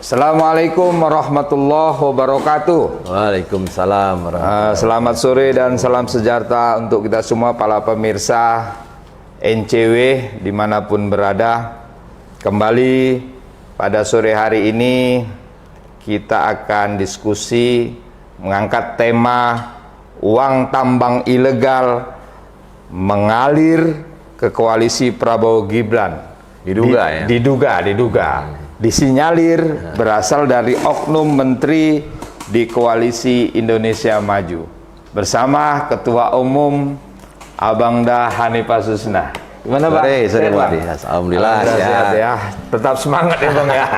Assalamualaikum warahmatullahi wabarakatuh. Waalaikumsalam warahmatullahi Selamat sore dan salam sejahtera untuk kita semua para pemirsa NCW dimanapun berada. Kembali pada sore hari ini kita akan diskusi mengangkat tema uang tambang ilegal mengalir ke koalisi Prabowo Gibran. Diduga. Disinyalir berasal dari oknum menteri di koalisi Indonesia Maju bersama Ketua Umum Abangda Hanifah Susna. Gimana Pak? Sore Pak. Alhamdulillah ya. Tetap semangat ya Bang ya.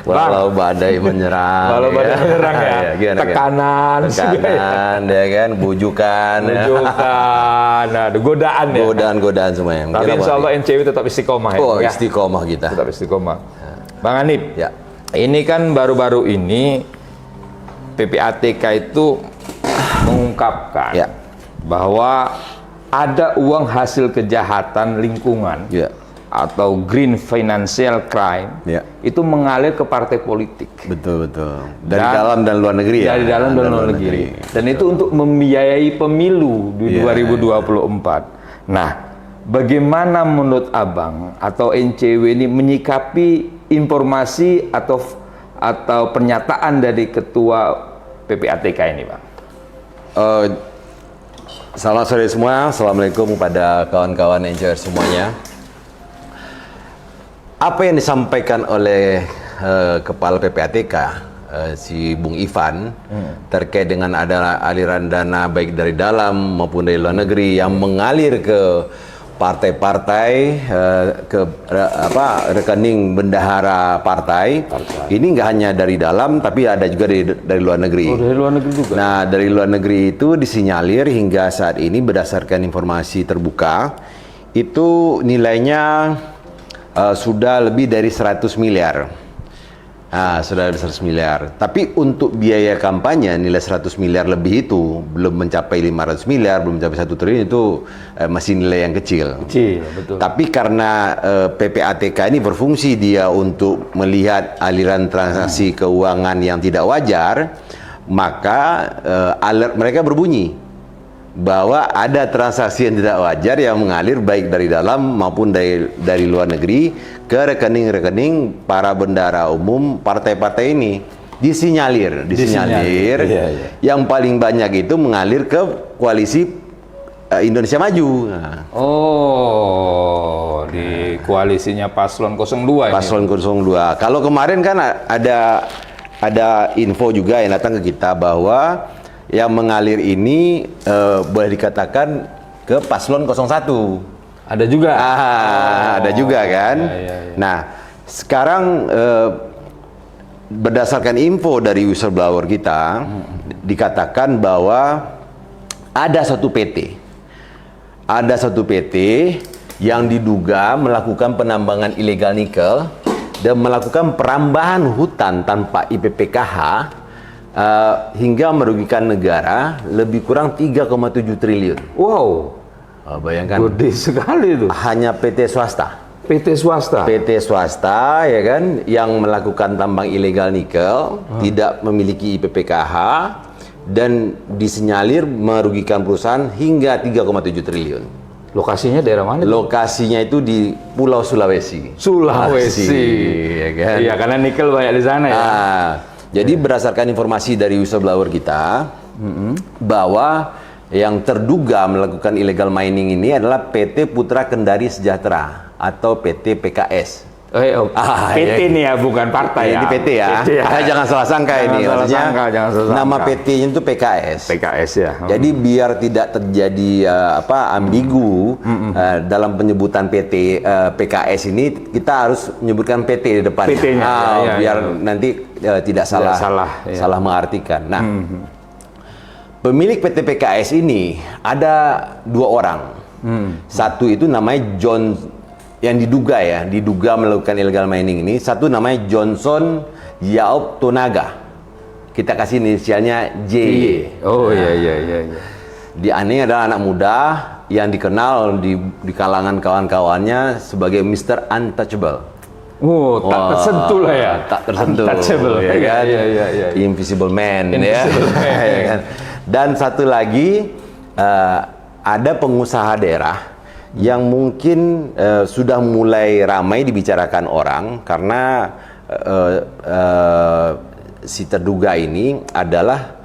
Walau badai menyerang. Walau badai menyerang ya. Tekanan ya kan, bujukan. Godaan ya. Godaan semua yang. Tapi insya Allah NCW tetap istiqomah ya. Oh, istiqomah kita. Tetap istiqomah. Bang Hanif. Ya. Ini kan baru-baru ini PPATK itu mengungkapkan bahwa ada uang hasil kejahatan lingkungan atau green financial crime itu mengalir ke partai politik. Betul. Dari dalam dan luar negeri ya. Dari dalam dan luar negeri. Dan itu untuk membiayai pemilu di 2024. Nah, bagaimana menurut Abang atau NCW ini menyikapi informasi atau pernyataan dari Ketua PPATK ini, Bang? Selamat sore semua, Assalamualaikum kepada kawan-kawan NCR semuanya. Apa yang disampaikan oleh Kepala PPATK, si Bung Ivan, terkait dengan ada aliran dana baik dari dalam maupun dari luar negeri yang mengalir ke partai-partai, ke rekening bendahara partai. Ini nggak hanya dari dalam, tapi ada juga dari luar negeri. Oh, dari luar negeri juga. Nah, dari luar negeri itu disinyalir hingga saat ini berdasarkan informasi terbuka, itu nilainya sudah lebih dari 100 miliar. Sudah ada 100 miliar. Tapi untuk biaya kampanye nilai 100 miliar lebih itu belum mencapai 500 miliar, belum mencapai 1 triliun, itu masih nilai yang kecil. Betul. Tapi karena PPATK ini berfungsi dia untuk melihat aliran transaksi keuangan yang tidak wajar, maka alert mereka berbunyi bahwa ada transaksi yang tidak wajar yang mengalir baik dari dalam maupun dari luar negeri ke rekening-rekening para bendahara umum partai-partai ini. Disinyalir. Yang paling banyak itu mengalir ke koalisi Indonesia Maju. Di koalisinya Paslon 02 ini. Paslon 02. Kalau kemarin kan ada info juga yang datang ke kita bahwa yang mengalir ini boleh dikatakan ke Paslon 01. Ada juga? Ada juga kan? Ya. Nah, sekarang berdasarkan info dari whistleblower kita, dikatakan bahwa ada satu PT yang diduga melakukan penambangan ilegal nikel dan melakukan perambahan hutan tanpa IPPKH hingga merugikan negara lebih kurang 3,7 triliun. Wow. Bayangkan. Gede sekali itu. Hanya PT swasta. PT swasta ya kan, yang melakukan tambang ilegal nikel, tidak memiliki IPPKH dan disinyalir merugikan perusahaan hingga 3,7 triliun. Lokasinya daerah mana? Lokasinya itu di Pulau Sulawesi. Ya kan? Iya, karena nikel banyak di sana ya. Jadi berdasarkan informasi dari whistleblower kita, bahwa yang terduga melakukan illegal mining ini adalah PT Putra Kendari Sejahtera atau PT PKS. PT nih ya, bukan partai ya. Ini PT ya. Jangan salah sangka ini. Jangan salah sangka. Nama PT-nya itu PKS. PKS ya. Jadi biar tidak terjadi ambigu dalam penyebutan PT PKS ini, kita harus menyebutkan PT di depannya. PT-nya. Biar nanti tidak salah mengartikan. Nah, pemilik PT PKS ini ada 2 orang. Satu itu namanya John, yang diduga melakukan illegal mining ini. Satu namanya Johnson Yaup Tonaga. Kita kasih inisialnya J. Iya. Dia adalah anak muda yang dikenal di kalangan kawan-kawannya sebagai Mr. Untouchable. Oh, tak Wah, tersentuh lah ya. Tak tersentuh. Untouchable. Ya kan? Iya. Invisible Man. Invisible Man. Ya kan? Dan satu lagi, ada pengusaha daerah yang mungkin sudah mulai ramai dibicarakan orang karena si terduga ini adalah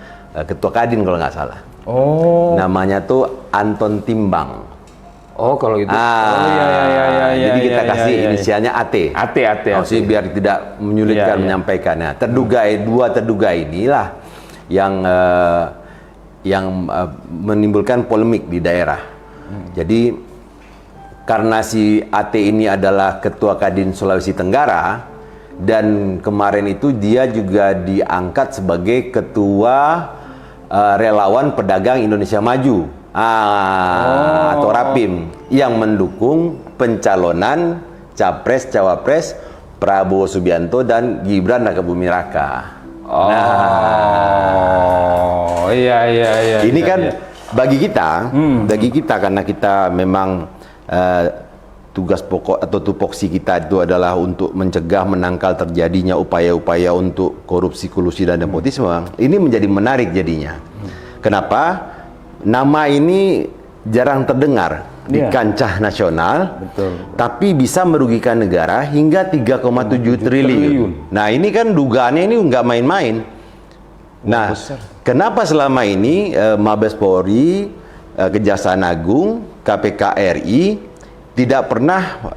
ketua Kadin kalau nggak salah. Oh. Namanya tuh Anton Timbang. Oh, kalau gitu. Jadi kita kasih inisialnya AT. AT. Maksudnya biar tidak menyulitkan menyampaikannya. Dua terduga inilah yang menimbulkan polemik di daerah. Jadi karena si AT ini adalah ketua Kadin Sulawesi Tenggara dan kemarin itu dia juga diangkat sebagai ketua relawan pedagang Indonesia Maju. Atau Rapim yang mendukung pencalonan Capres-Cawapres Prabowo Subianto dan Gibran Rakabuming Raka. Iya. Ini kan bagi kita karena kita memang tugas pokok atau tupoksi kita itu adalah untuk mencegah menangkal terjadinya upaya-upaya untuk korupsi, kolusi dan nepotisme. Ini menjadi menarik jadinya. Kenapa? Nama ini jarang terdengar di kancah nasional, tapi bisa merugikan negara hingga 3,7 triliun. Nah ini kan dugaannya ini nggak main-main. Nah, kenapa selama ini Mabes Polri, Kejaksaan Agung, KPK RI tidak pernah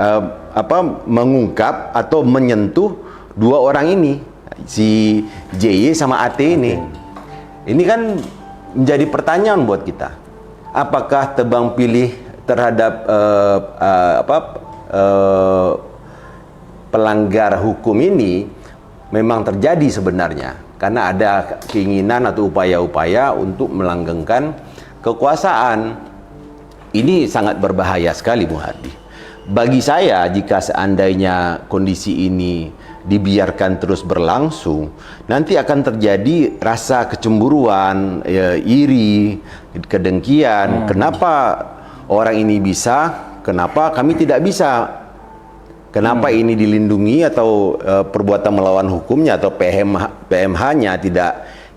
mengungkap atau menyentuh dua orang ini, si JY sama AT ini? Ini kan menjadi pertanyaan buat kita. Apakah tebang pilih terhadap pelanggar hukum ini memang terjadi sebenarnya? Karena ada keinginan atau upaya-upaya untuk melanggengkan kekuasaan. Ini sangat berbahaya sekali, Bung Hardi. Bagi saya, jika seandainya kondisi ini dibiarkan terus berlangsung, nanti akan terjadi rasa kecemburuan, iri, kedengkian. Kenapa orang ini bisa, kenapa kami tidak bisa? Kenapa ini dilindungi atau perbuatan melawan hukumnya atau PMH-nya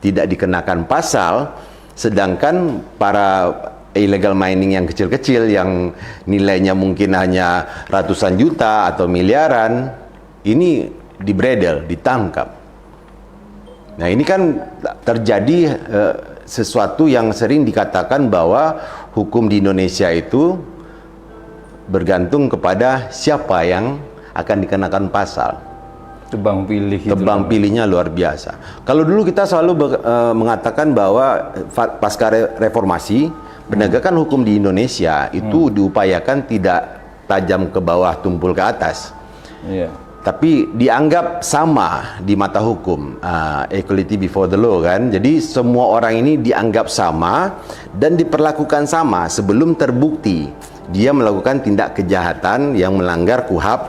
tidak dikenakan pasal, sedangkan para illegal mining yang kecil-kecil yang nilainya mungkin hanya ratusan juta atau miliaran, ini dibredel, ditangkap. Nah ini kan terjadi sesuatu yang sering dikatakan bahwa hukum di Indonesia itu bergantung kepada siapa yang akan dikenakan pasal. Tebang pilih. Tebang pilihnya luar biasa. Kalau dulu kita selalu mengatakan bahwa pasca reformasi, penegakan hukum di Indonesia itu diupayakan tidak tajam ke bawah, tumpul ke atas. Iya. Tapi dianggap sama di mata hukum, equality before the law kan. Jadi semua orang ini dianggap sama dan diperlakukan sama sebelum terbukti dia melakukan tindak kejahatan yang melanggar KUHAP,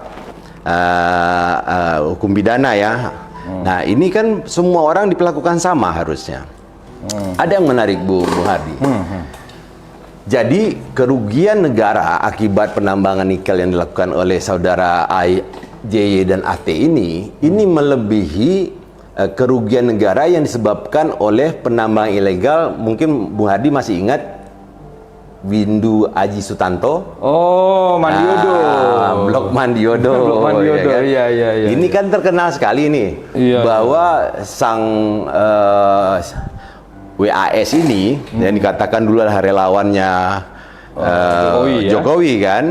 hukum pidana ya. Nah ini kan semua orang diperlakukan sama harusnya. Ada yang menarik Bu Hardi. Jadi kerugian negara akibat penambangan nikel yang dilakukan oleh saudara JY dan AT ini melebihi kerugian negara yang disebabkan oleh penambang ilegal. Mungkin Bung Hardi masih ingat Windu Aji Sutanto. Oh, Mandiodo. Blok Mandiodo. Blok Mandiodo. Ya kan? Iya. Ini kan terkenal sekali nih bahwa sang WAS ini yang dikatakan dulu adalah relawannya Jokowi kan,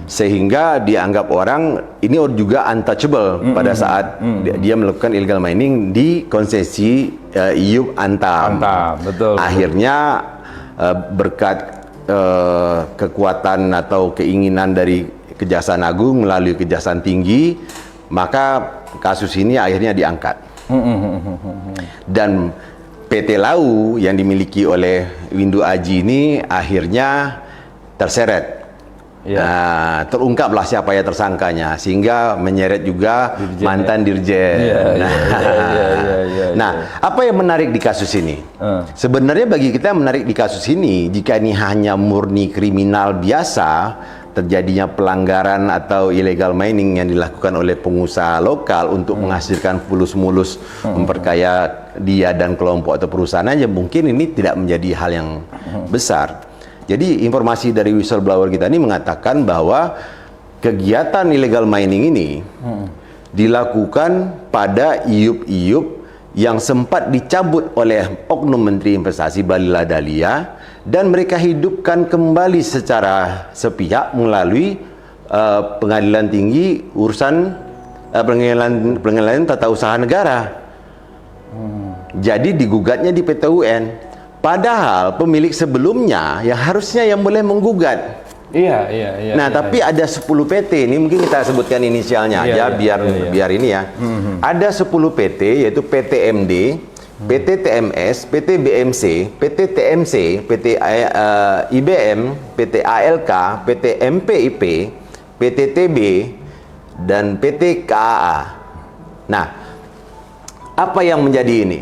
sehingga dianggap orang ini juga untouchable pada saat dia melakukan illegal mining di konsesi IUP Antam. Betul. Akhirnya berkat kekuatan atau keinginan dari Kejaksaan Agung melalui Kejaksaan Tinggi, maka kasus ini akhirnya diangkat. Dan PT Lau yang dimiliki oleh Windu Aji ini akhirnya terseret. Terungkaplah siapa ya tersangkanya, sehingga menyeret juga mantan dirjen. Nah, apa yang menarik di kasus ini? Sebenarnya bagi kita yang menarik di kasus ini, jika ini hanya murni kriminal biasa, terjadinya pelanggaran atau illegal mining yang dilakukan oleh pengusaha lokal untuk menghasilkan fulus-mulus memperkaya dia dan kelompok atau perusahaan aja, mungkin ini tidak menjadi hal yang besar. Jadi informasi dari whistleblower kita ini mengatakan bahwa kegiatan illegal mining ini dilakukan pada iup-iup yang sempat dicabut oleh oknum Menteri Investasi Bahlil Lahadalia, dan mereka hidupkan kembali secara sepihak melalui Pengadilan Tinggi urusan pengadilan tata usaha negara. Jadi digugatnya di PT UN. Padahal pemilik sebelumnya yang harusnya yang boleh menggugat. Iya. Nah, tapi ada 10 PT, ini mungkin kita sebutkan inisialnya aja biar ini ya. Ada 10 PT, yaitu PT MD, PT TMS, PT BMC, PT TMC, PT IBM, PT ALK, PT MPIP, PT TB, dan PT KAA. Nah, apa yang menjadi ini?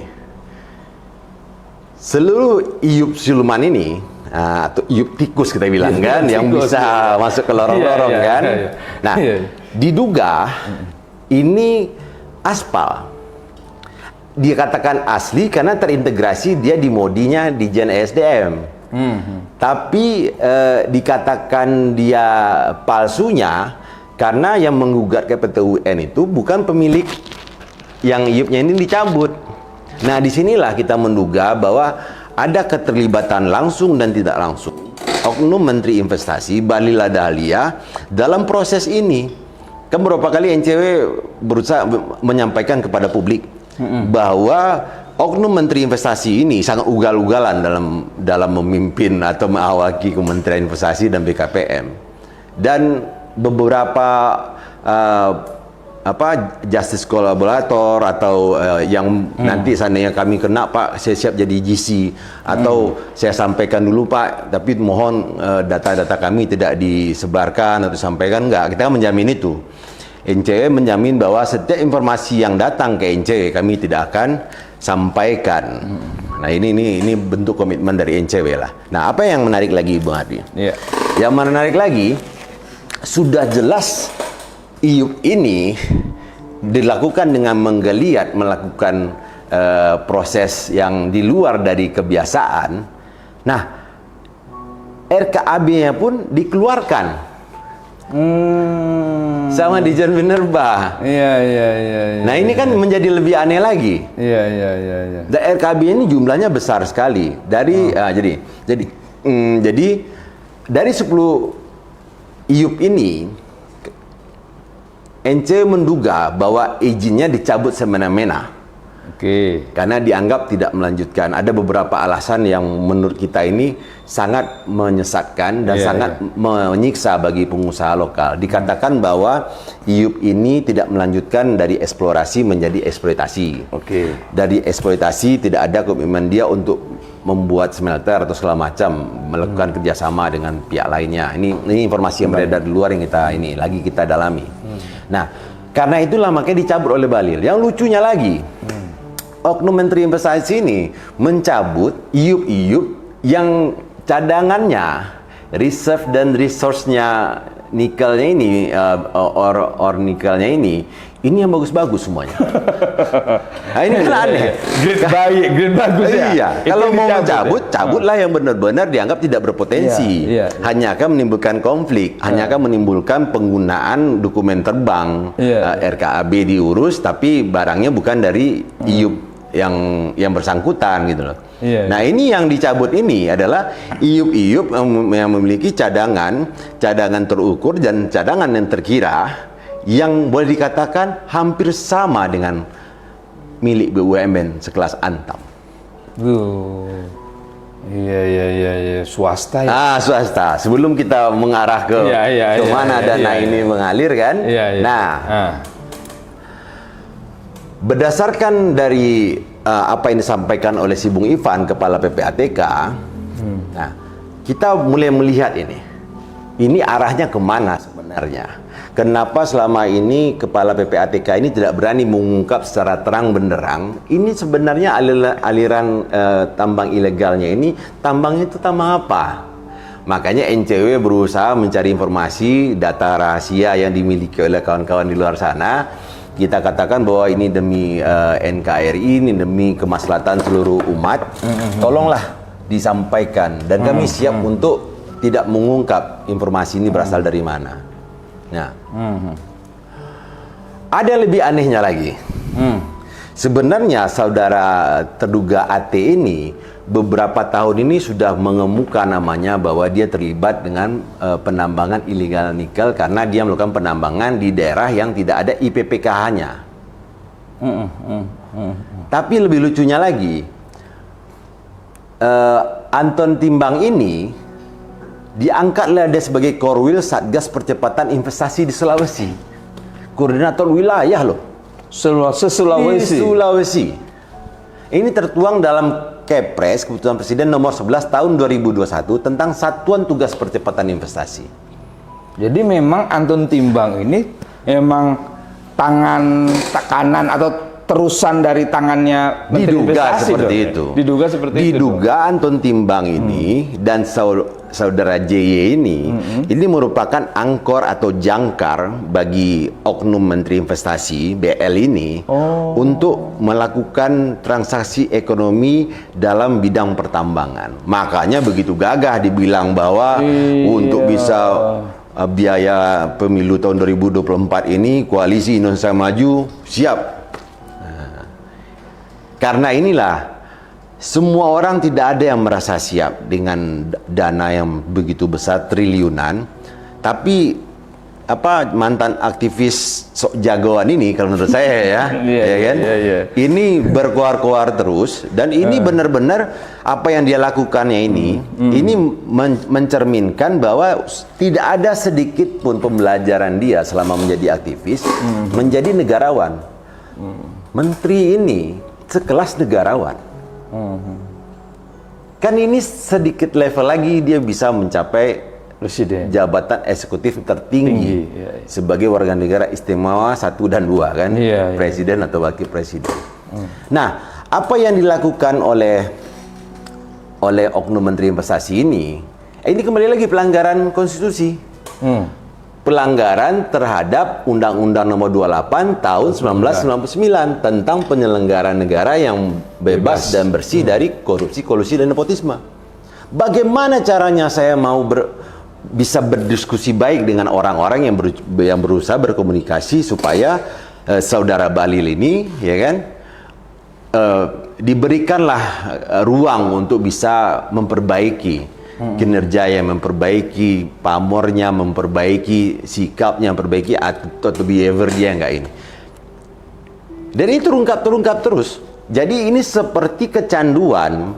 Seluruh iup siluman ini, atau iup tikus kita bilang kan, yang bisa masuk ke lorong-lorong kan. Nah, diduga ini aspal. Dikatakan asli karena terintegrasi dia di modinya di Jen ESDM. Tapi dikatakan dia palsunya karena yang menggugat ke PT UN itu bukan pemilik yang iupnya ini dicabut. Nah, disinilah kita menduga bahwa ada keterlibatan langsung dan tidak langsung oknum Menteri Investasi Bahlil Lahadalia dalam proses ini. Kan beberapa kali NCW berusaha menyampaikan kepada publik bahwa oknum Menteri Investasi ini sangat ugal-ugalan dalam memimpin atau mengawaki Kementerian Investasi dan BKPM. Dan beberapa justice kolaborator atau yang nanti seandainya kami kena, Pak, saya siap jadi GC, atau saya sampaikan dulu, Pak, tapi mohon data-data kami tidak disebarkan atau sampaikan, enggak. Kita menjamin itu. NCW menjamin bahwa setiap informasi yang datang ke NCW kami tidak akan sampaikan. Nah, ini bentuk komitmen dari NCW lah. Nah, apa yang menarik lagi, Bung Hadi? Yang menarik lagi, sudah jelas iup ini dilakukan dengan menggeliat, melakukan proses yang di luar dari kebiasaan. Nah, RKAB-nya pun dikeluarkan sama Dijen Minerba. Iya. Nah, ini kan menjadi lebih aneh lagi. Iya. Dan RKAB ini jumlahnya besar sekali. Dari jadi dari 10 iup ini, NC menduga bahwa izinnya dicabut semena-mena. Karena dianggap tidak melanjutkan. Ada beberapa alasan yang menurut kita ini sangat menyesatkan dan sangat menyiksa bagi pengusaha lokal. Dikatakan bahwa iup ini tidak melanjutkan dari eksplorasi menjadi eksploitasi. Dari eksploitasi tidak ada komitmen dia untuk membuat smelter atau segala macam, melakukan kerjasama dengan pihak lainnya. Ini informasi yang beredar di luar yang kita dalami. Nah, karena itulah makanya dicabut oleh Bahlil. Yang lucunya lagi, oknum Menteri Investasi ini mencabut iup-iup yang cadangannya, reserve dan resource-nya nikelnya ini, or nikelnya ini yang bagus-bagus semuanya. Nah, ini kan aneh. Grade baik, grade bagus ya. Iya. Kalau mau mencabut, ya? cabutlah yang benar-benar dianggap tidak berpotensi. Hanya akan menimbulkan konflik, hanya akan menimbulkan penggunaan dokumen terbang. RKAB diurus, tapi barangnya bukan dari iup yang bersangkutan gitu loh. Nah, ini yang dicabut ini adalah iup-iup yang memiliki cadangan terukur dan cadangan yang terkira, yang boleh dikatakan hampir sama dengan milik BUMN sekelas Antam. Iya, swasta ya. Swasta. Sebelum kita mengarah ke kemana dana ini mengalir kan. Berdasarkan dari apa yang disampaikan oleh si Bung Ivan, Kepala PPATK, nah, kita mulai melihat ini arahnya kemana sebenarnya. Kenapa selama ini Kepala PPATK ini tidak berani mengungkap secara terang benderang ini sebenarnya aliran tambang ilegalnya ini, tambangnya itu tambang apa? Makanya NCW berusaha mencari informasi, data rahasia yang dimiliki oleh kawan-kawan di luar sana. Kita katakan bahwa ini demi NKRI, ini demi kemaslahatan seluruh umat. Tolonglah disampaikan. Dan kami siap untuk tidak mengungkap informasi ini berasal dari mana. Nah, ada yang lebih anehnya lagi. Sebenarnya saudara terduga AT ini beberapa tahun ini sudah mengemuka namanya bahwa dia terlibat dengan penambangan ilegal nikel karena dia melakukan penambangan di daerah yang tidak ada IPPKH-nya. Tapi lebih lucunya lagi, Anton Timbang ini diangkatlah dia sebagai Korwil Satgas Percepatan Investasi di Sulawesi, koordinator wilayah loh. Sulawesi. Di Sulawesi. Ini tertuang dalam Kepres Keputusan Presiden nomor 11 tahun 2021 tentang Satuan Tugas Percepatan Investasi. Jadi memang Anton Timbang ini memang tangan kanan atau terusan dari tangannya Menteri Diduga Investasi seperti dong, ya? itu. Diduga seperti itu. Diduga Anton Timbang ini dan saudara JY ini merupakan angkor atau jangkar bagi oknum Menteri Investasi BL ini untuk melakukan transaksi ekonomi dalam bidang pertambangan. Makanya begitu gagah dibilang bahwa untuk bisa biaya pemilu tahun 2024 ini Koalisi Indonesia Maju siap. Karena inilah semua orang tidak ada yang merasa siap dengan dana yang begitu besar triliunan. Tapi mantan aktivis sok jagoan ini kalau menurut saya ya, ini berkoar-koar terus dan ini benar-benar apa yang dia lakukannya ini mencerminkan bahwa tidak ada sedikit pun pembelajaran dia selama menjadi aktivis menjadi negarawan. Menteri ini sekelas negarawan. Kan ini sedikit level lagi dia bisa mencapai Presiden. Jabatan eksekutif tertinggi sebagai warga negara istimewa 1 dan 2 kan, presiden atau wakil presiden. Nah, apa yang dilakukan oleh oknum Menteri Investasi ini kembali lagi pelanggaran konstitusi. Pelanggaran terhadap Undang-Undang Nomor 28 Tahun 1999 tentang penyelenggaraan negara yang bebas dan bersih dari korupsi, kolusi, dan nepotisme. Bagaimana caranya saya mau bisa berdiskusi baik dengan orang-orang yang berusaha berkomunikasi supaya saudara Bahlil ini, ya kan, diberikanlah ruang untuk bisa memperbaiki kinerja, yang memperbaiki pamornya, memperbaiki sikapnya, memperbaiki attitude behavior dia enggak ini. Dan itu terungkap terus. Jadi ini seperti kecanduan.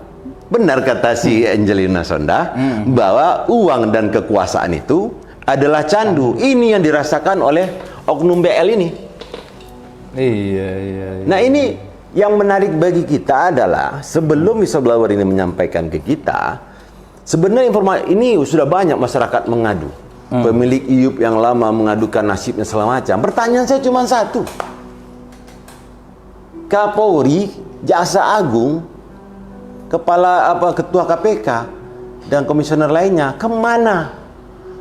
Benar kata si Angelina Sonda bahwa uang dan kekuasaan itu adalah candu. Ini yang dirasakan oleh oknum BL ini. Iya. Nah, ini yang menarik bagi kita adalah sebelum whistleblower ini menyampaikan ke kita, sebenarnya informasi ini sudah banyak masyarakat mengadu. Pemilik IUP yang lama mengadukan nasibnya segala macam. Pertanyaan saya cuma satu. Kapolri, Jaksa Agung, Ketua KPK, dan komisioner lainnya kemana?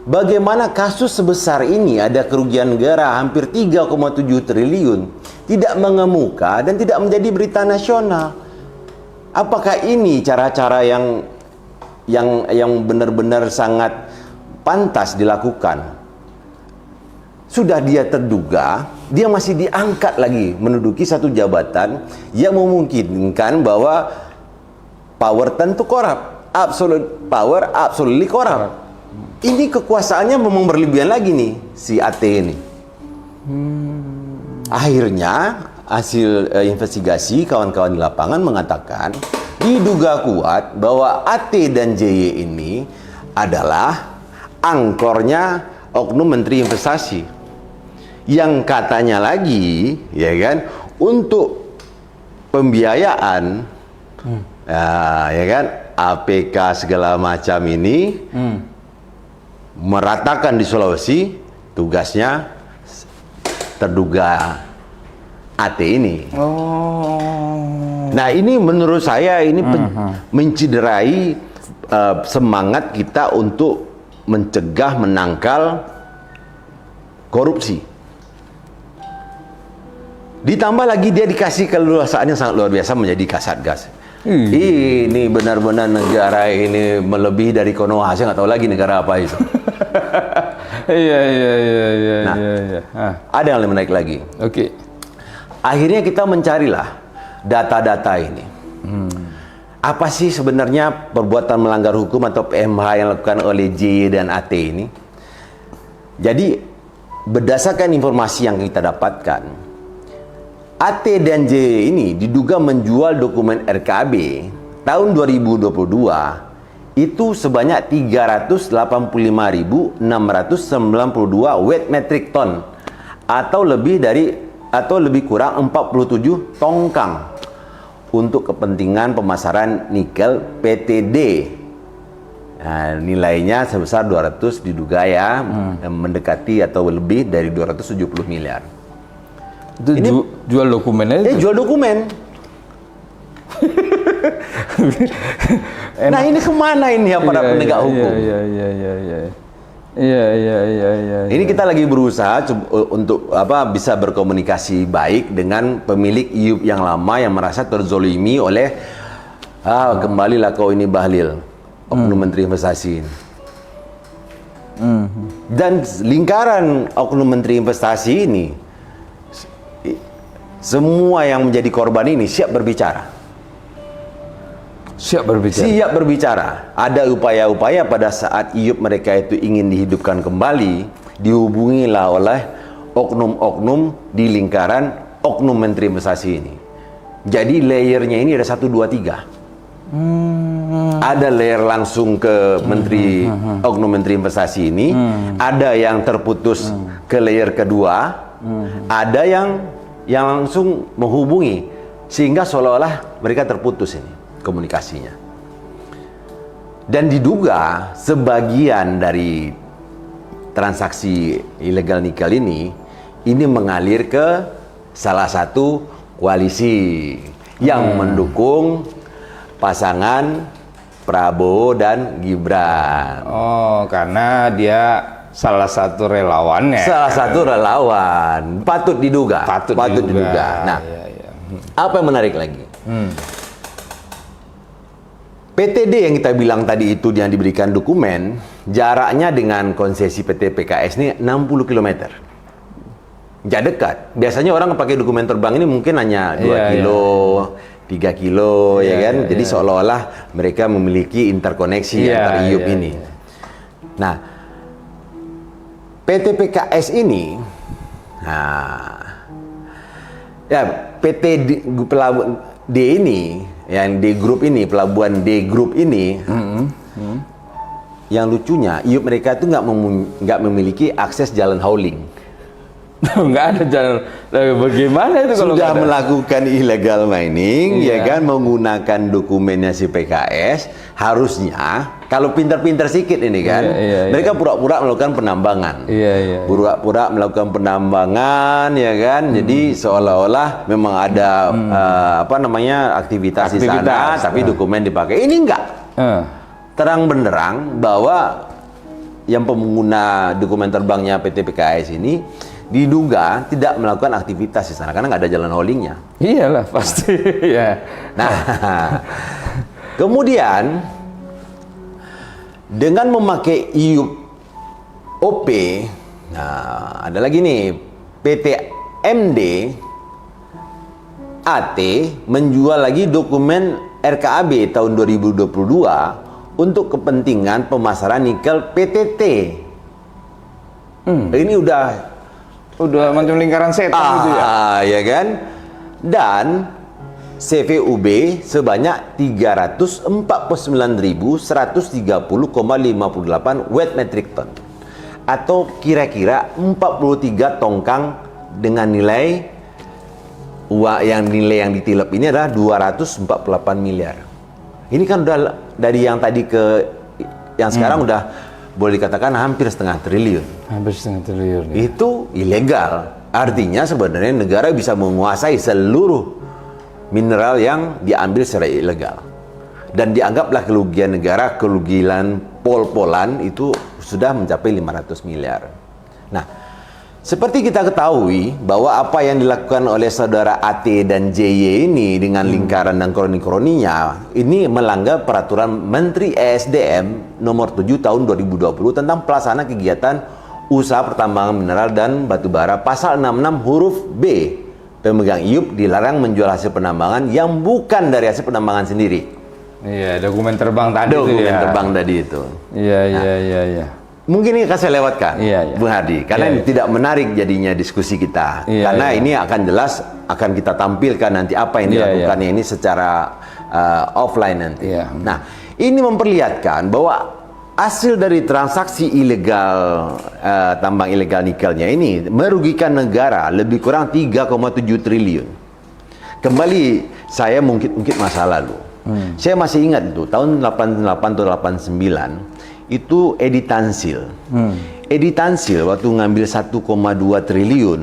Bagaimana kasus sebesar ini ada kerugian negara hampir 3,7 triliun tidak mengemuka dan tidak menjadi berita nasional? Apakah ini cara-cara yang benar-benar sangat pantas dilakukan? Sudah dia terduga, dia masih diangkat lagi menduduki satu jabatan yang memungkinkan bahwa power tentu korup, absolute power, absolutely korup. Ini kekuasaannya memang berlebihan lagi nih si AT ini. Akhirnya hasil investigasi kawan-kawan di lapangan mengatakan diduga kuat bahwa AT dan JY ini adalah angkornya oknum Menteri Investasi yang katanya lagi, ya kan, untuk pembiayaan, ya kan, APK segala macam ini meratakan di Sulawesi, tugasnya terduga AT ini. Nah, ini menurut saya ini menciderai semangat kita untuk mencegah, menangkal korupsi. Ditambah lagi dia dikasih keleluasaan yang sangat luar biasa menjadi Kasatgas. Ini benar-benar negara ini melebihi dari Konoha. Saya nggak tahu lagi negara apa itu. Iya. Nah, ada yang lebih menarik lagi. Oke. Akhirnya kita mencarilah data-data ini. Apa sih sebenarnya perbuatan melanggar hukum atau PMH yang dilakukan oleh J dan AT ini? Jadi berdasarkan informasi yang kita dapatkan, AT dan J ini diduga menjual dokumen RKAB tahun 2022 itu sebanyak 385.692 wet metric ton atau lebih kurang 47 tongkang untuk kepentingan pemasaran nikel PTD. Nah, nilainya sebesar 200 diduga ya, mendekati atau lebih dari 270 miliar. Itu Ini jual dokumennya itu? jual dokumen. Nah, ini kemana ini para penegak hukum? Iya. Ini kita lagi berusaha untuk bisa berkomunikasi baik dengan pemilik IUP yang lama yang merasa terzolimi oleh kembalilah kau ini Bahlil, oknum Menteri Investasi ini. Dan lingkaran oknum Menteri Investasi ini, semua yang menjadi korban ini siap berbicara. Siap berbicara. Ada upaya-upaya pada saat IUP mereka itu ingin dihidupkan kembali, dihubungilah oleh oknum-oknum di lingkaran oknum Menteri Investasi ini. Jadi layernya ini ada 1, 2, 3. Ada layer langsung ke Menteri oknum Menteri Investasi ini, ada yang terputus ke layer kedua, ada yang langsung menghubungi sehingga seolah-olah mereka terputus ini komunikasinya. Dan diduga sebagian dari transaksi ilegal nikel ini mengalir ke salah satu koalisi yang mendukung pasangan Prabowo dan Gibran. Oh, karena dia salah satu relawannya. Salah satu relawan. Patut diduga. Nah, apa yang menarik lagi? PTD yang kita bilang tadi itu yang diberikan dokumen, jaraknya dengan konsesi PT PKS ini 60 km. Nggak dekat. Biasanya orang pakai dokumen terbang ini mungkin hanya 2 kilo, 3 kilo, ya kan? Jadi seolah-olah mereka memiliki interkoneksi antar IUP ini. Nah, PT PKS ini, PT Pelabuhan D ini, yang D Group ini, Pelabuhan D Group ini, yang lucunya, IUP mereka itu nggak memiliki akses jalan hauling. Nggak ada jalan. Bagaimana itu kalau sudah melakukan illegal mining, ya kan, menggunakan dokumennya si PKS, harusnya kalau pintar-pintar sedikit ini kan, mereka pura-pura melakukan penambangan, pura-pura melakukan penambangan, ya kan, jadi seolah-olah memang ada aktivitas di sana, tapi dokumen dipakai. Ini enggak, terang benderang bahwa yang pengguna dokumen terbangnya PT PKS ini diduga tidak melakukan aktivitas di sana karena nggak ada jalan haulingnya. Iyalah pasti. Ya. Nah, kemudian dengan memakai IUP OP, nah ada lagi nih PT MD AT menjual lagi dokumen RKAB tahun 2022 untuk kepentingan pemasaran nikel PTT. Ini udah macam lingkaran setan gitu ya. Ya kan? Dan CVUB sebanyak 349.130,58 wet metric ton atau kira-kira 43 tongkang dengan nilai yang ditilep ini adalah 248 miliar. Ini kan udah dari yang tadi ke yang sekarang udah boleh dikatakan hampir setengah triliun. Hampir setengah triliun. Ya. Itu ilegal. Artinya sebenarnya negara bisa menguasai seluruh mineral yang diambil secara ilegal. Dan dianggaplah kerugian negara, kerugian pol-polan itu sudah mencapai 500 miliar. Nah, seperti kita ketahui bahwa apa yang dilakukan oleh saudara AT dan JY ini dengan lingkaran dan kroni-kroninya ini melanggar peraturan Menteri ESDM nomor 7 tahun 2020 tentang pelaksanaan kegiatan usaha pertambangan mineral dan batubara. Pasal 66 huruf B, pemegang IUP dilarang menjual hasil penambangan yang bukan dari hasil penambangan sendiri. Iya, dokumen terbang tadi itu Dokumen ya. terbang tadi itu. Iya, iya. Mungkin ini akan saya lewatkan, Iya. Bung Hardi, karena ini tidak menarik jadinya diskusi kita. Karena ini akan jelas akan kita tampilkan nanti apa yang dilakukannya ini secara offline nanti. Iya. Nah, ini memperlihatkan bahwa hasil dari transaksi ilegal tambang ilegal nikelnya ini merugikan negara lebih kurang 3,7 triliun. Kembali saya mungkin masa lalu. Saya masih ingat itu tahun 88 atau 89 itu Edi Tansil. Edi Tansil waktu ngambil 1,2 triliun,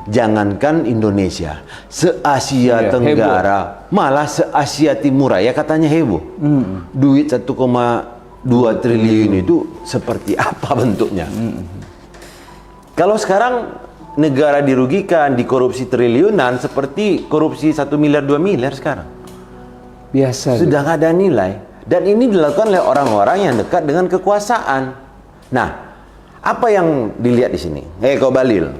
jangankan Indonesia, se-Asia Tenggara, malah se-Asia Timur ya katanya heboh. Duit 1,2 triliun itu seperti apa bentuknya? Kalau sekarang negara dirugikan, dikorupsi triliunan seperti korupsi 1 miliar 2 miliar sekarang. Biasa. Sudah nggak ada nilai. Dan ini dilakukan oleh orang-orang yang dekat dengan kekuasaan. Nah, apa yang dilihat di sini? Kau Balil,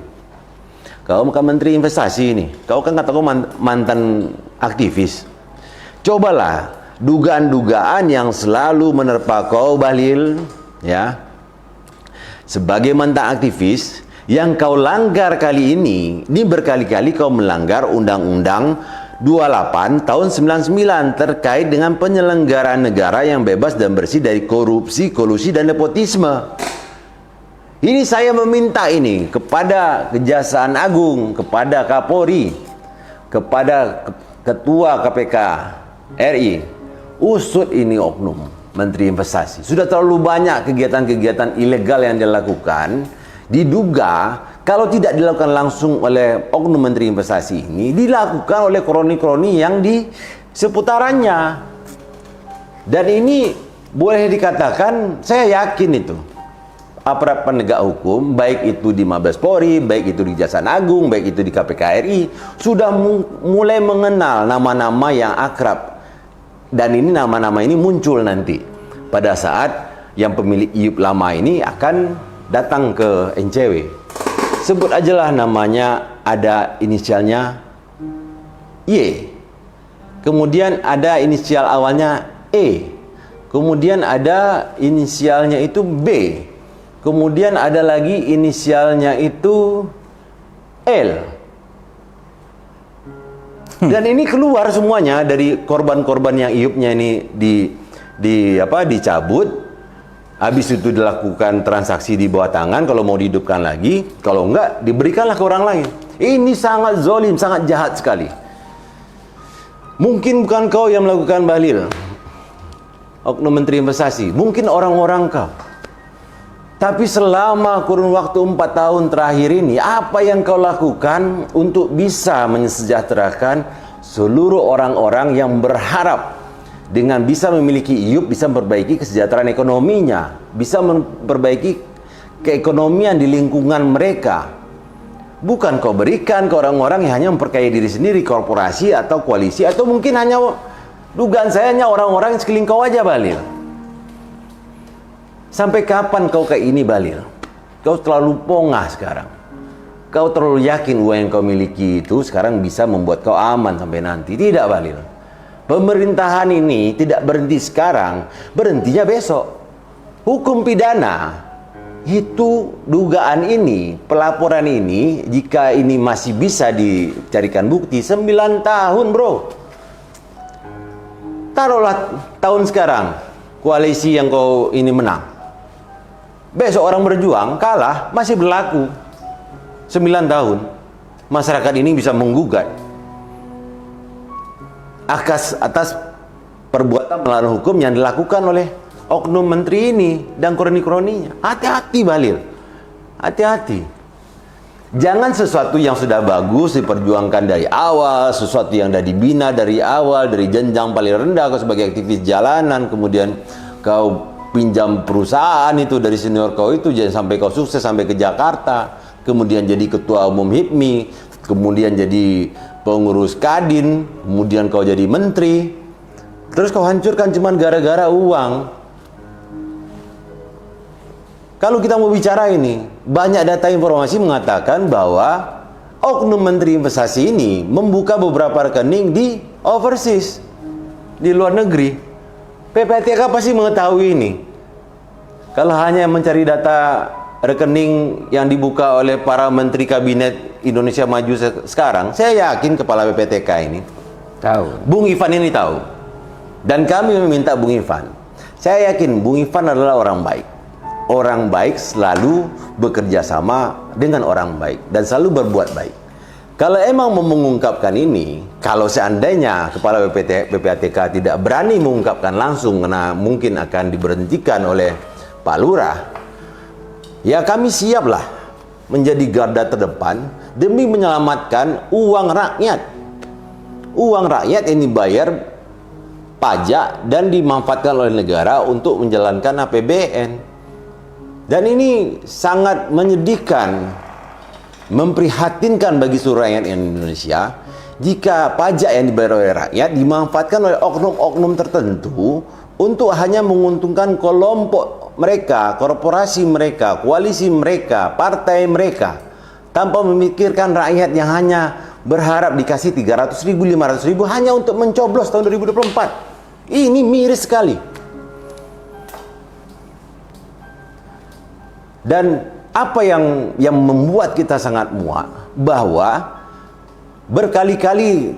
kau bukan Menteri Investasi ini. Kau kan kata kau mantan aktivis. Cobalah dugaan-dugaan yang selalu menerpa kau Balil, ya. Sebagai mantan aktivis, yang kau langgar kali ini berkali-kali kau melanggar Undang-Undang 28 tahun 99 terkait dengan penyelenggaraan negara yang bebas dan bersih dari korupsi, kolusi, dan nepotisme. Ini saya meminta ini kepada Kejaksaan Agung, kepada Kapolri, kepada Ketua KPK RI, usut ini oknum Menteri Investasi. Sudah terlalu banyak kegiatan-kegiatan ilegal yang dilakukan, diduga kalau tidak dilakukan langsung oleh oknum Menteri Investasi ini, dilakukan oleh kroni-kroni yang di seputarannya. Dan ini boleh dikatakan, saya yakin itu aparat penegak hukum, baik itu di Mabes Polri, baik itu di Kejaksaan Agung, baik itu di KPK RI, sudah mulai mengenal nama-nama yang akrab. Dan ini nama-nama ini muncul nanti pada saat yang pemilik IUP lama ini akan datang ke NCW. Sebut ajalah namanya, ada inisialnya Y, kemudian ada inisial awalnya E, kemudian ada inisialnya itu B, kemudian ada lagi inisialnya itu L. Dan ini keluar semuanya dari korban-korban yang IUP-nya ini dicabut. Habis itu dilakukan transaksi di bawah tangan, kalau mau dihidupkan lagi, kalau enggak diberikanlah ke orang lain. Ini sangat zalim, sangat jahat sekali. Mungkin bukan kau yang melakukan Balil, oknum Menteri Investasi, mungkin orang-orang kau. Tapi selama kurun waktu 4 tahun terakhir ini, apa yang kau lakukan untuk bisa mensejahterakan seluruh orang-orang yang berharap dengan bisa memiliki IUP, bisa memperbaiki kesejahteraan ekonominya, bisa memperbaiki keekonomian di lingkungan mereka. Bukan kau berikan ke orang-orang yang hanya memperkaya diri sendiri, korporasi atau koalisi, atau mungkin hanya, dugaan saya hanya orang-orang yang sekeliling kau aja Balil. Sampai kapan kau kayak ini Balil? Kau terlalu pongah sekarang. Kau terlalu yakin uang yang kau miliki itu sekarang bisa membuat kau aman sampai nanti. Tidak Balil. Pemerintahan ini tidak berhenti sekarang, berhentinya besok. Hukum pidana itu dugaan ini, pelaporan ini, jika ini masih bisa dicarikan bukti, 9 tahun bro. Taruhlah tahun sekarang koalisi yang kau ini menang, besok orang berjuang kalah, masih berlaku 9 tahun. Masyarakat ini bisa menggugat atas perbuatan melawan hukum yang dilakukan oleh oknum menteri ini dan kroni-kroninya. Hati-hati Balil, hati-hati. Jangan sesuatu yang sudah bagus diperjuangkan dari awal, sesuatu yang sudah dibina dari awal, dari jenjang paling rendah kau sebagai aktivis jalanan, kemudian kau pinjam perusahaan itu dari senior kau itu, jangan sampai kau sukses sampai ke Jakarta, kemudian jadi ketua umum HIPMI, kemudian jadi pengurus Kadin, kemudian kau jadi menteri, terus kau hancurkan cuman gara-gara uang. Kalau kita mau bicara ini, banyak data informasi mengatakan bahwa oknum menteri investasi ini membuka beberapa rekening di overseas, di luar negeri. PPATK pasti mengetahui ini. Kalau hanya mencari data rekening yang dibuka oleh para menteri kabinet Indonesia Maju sekarang, saya yakin kepala PPATK ini Tahu. Bung Ivan ini tahu. Dan kami meminta Bung Ivan. Saya yakin Bung Ivan adalah orang baik. Orang baik selalu bekerja sama dengan orang baik dan selalu berbuat baik. Kalau emang mau mengungkapkan ini, kalau seandainya kepala PPATK tidak berani mengungkapkan langsung karena mungkin akan diberhentikan oleh Pak Lurah, ya kami siaplah menjadi garda terdepan demi menyelamatkan uang rakyat. Uang rakyat yang dibayar pajak dan dimanfaatkan oleh negara untuk menjalankan APBN. Dan ini sangat menyedihkan, memprihatinkan bagi seluruh rakyat Indonesia jika pajak yang dibayar oleh rakyat dimanfaatkan oleh oknum-oknum tertentu untuk hanya menguntungkan kelompok mereka, korporasi mereka, koalisi mereka, partai mereka, tanpa memikirkan rakyat yang hanya berharap dikasih 300.000, 500.000 hanya untuk mencoblos tahun 2024. Ini miris sekali. Dan apa yang membuat kita sangat muak, bahwa berkali-kali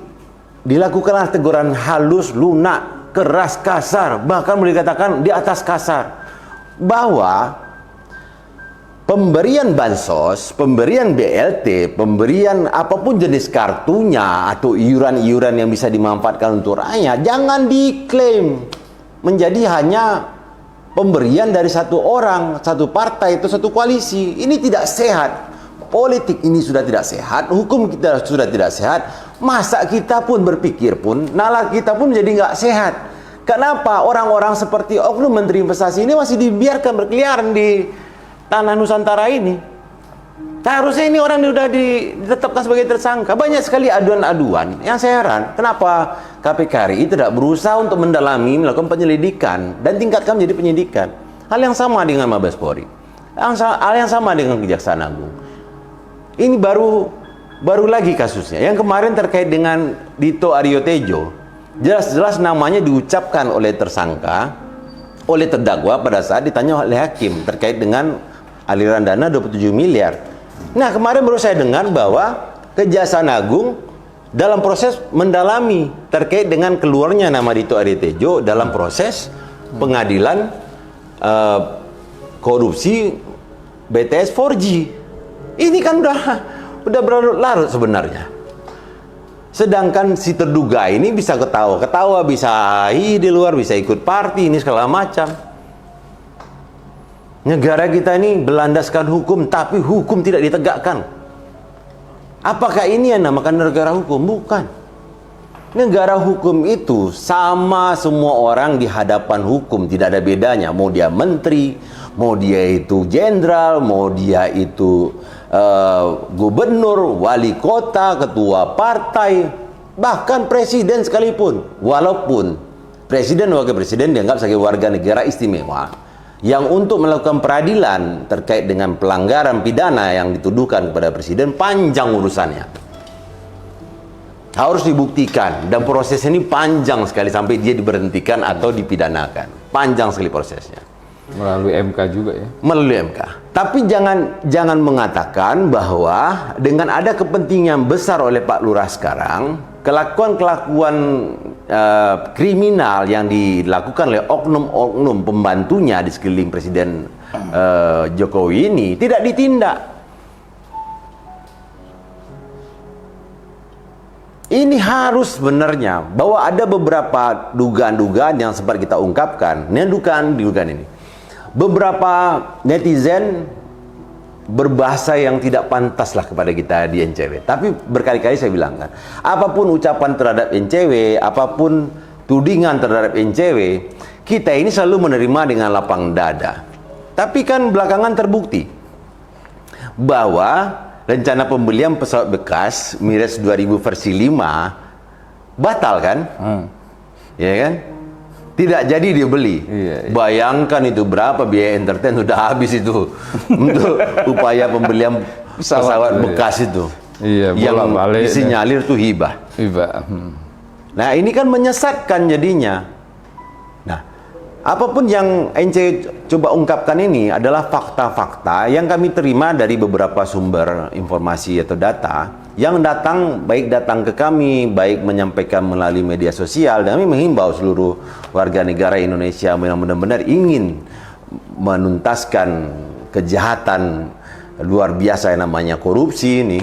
dilakukanlah teguran halus, lunak, keras, kasar, bahkan boleh dikatakan di atas kasar, bahwa pemberian bansos, pemberian BLT, pemberian apapun jenis kartunya atau iuran-iuran yang bisa dimanfaatkan untuk rakyat, jangan diklaim menjadi hanya pemberian dari satu orang, satu partai, atau satu koalisi. Ini tidak sehat. Politik ini sudah tidak sehat, hukum kita sudah tidak sehat. Masa kita pun berpikir pun, nalar kita pun jadi nggak sehat. Kenapa orang-orang seperti oknum menteri investasi ini masih dibiarkan berkeliaran di tanah Nusantara ini? Seharusnya ini orang yang sudah ditetapkan sebagai tersangka. Banyak sekali aduan-aduan. Yang saya heran, kenapa KPK RI tidak berusaha untuk mendalami, melakukan penyelidikan dan tingkatkan menjadi penyidikan. Hal yang sama dengan Mabes Polri. Hal yang sama dengan Kejaksaan Agung. Ini baru lagi kasusnya. Yang kemarin terkait dengan Dito Aryo Tejo. Jelas-jelas namanya diucapkan oleh tersangka, oleh terdakwa pada saat ditanya oleh hakim terkait dengan aliran dana 27 miliar. Nah, kemarin baru saya dengar bahwa Kejaksaan Agung dalam proses mendalami terkait dengan keluarnya nama Dito Aryo Tejo dalam proses pengadilan korupsi BTS 4G. Ini kan udah berlarut sebenarnya. Sedangkan si terduga ini bisa ketawa-ketawa, bisa di luar, bisa ikut party, ini segala macam. Negara kita ini berlandaskan hukum, tapi hukum tidak ditegakkan. Apakah ini yang namakan negara hukum? Bukan. Negara hukum itu sama semua orang di hadapan hukum, tidak ada bedanya. Mau dia menteri, mau dia itu jenderal, mau dia itu gubernur, wali kota, ketua partai, bahkan presiden sekalipun. Walaupun presiden dan wakil presiden dianggap sebagai warga negara istimewa, yang untuk melakukan peradilan terkait dengan pelanggaran pidana yang dituduhkan kepada presiden, panjang urusannya. Harus dibuktikan, dan proses ini panjang sekali sampai dia diberhentikan atau dipidanakan. Panjang sekali prosesnya. Melalui MK juga ya? Melalui MK. Tapi jangan mengatakan bahwa dengan ada kepentingan besar oleh Pak Lurah sekarang, kelakuan-kelakuan kriminal yang dilakukan oleh oknum-oknum pembantunya di sekeliling Presiden Jokowi ini tidak ditindak. Ini harus sebenarnya bahwa ada beberapa dugaan-dugaan yang sempat kita ungkapkan. Ini dugaan ini. Beberapa netizen berbahasa yang tidak pantas lah kepada kita di NCW. Tapi berkali-kali saya bilang kan, apapun ucapan terhadap NCW, apapun tudingan terhadap NCW, kita ini selalu menerima dengan lapang dada. Tapi kan belakangan terbukti bahwa rencana pembelian pesawat bekas Mirage 2000 versi 5 batal kan? Ya kan? Tidak jadi dia beli. Iya. Bayangkan itu berapa biaya entertain sudah habis itu untuk upaya pembelian pesawat bekas itu. Iya, yang bolak-balik disinyalir tuh hibah. Nah, ini kan menyesatkan jadinya. Nah, apapun yang NC coba ungkapkan ini adalah fakta-fakta yang kami terima dari beberapa sumber informasi atau data yang baik datang ke kami, baik menyampaikan melalui media sosial, dan kami menghimbau seluruh warga negara Indonesia yang benar-benar ingin menuntaskan kejahatan luar biasa yang namanya korupsi ini,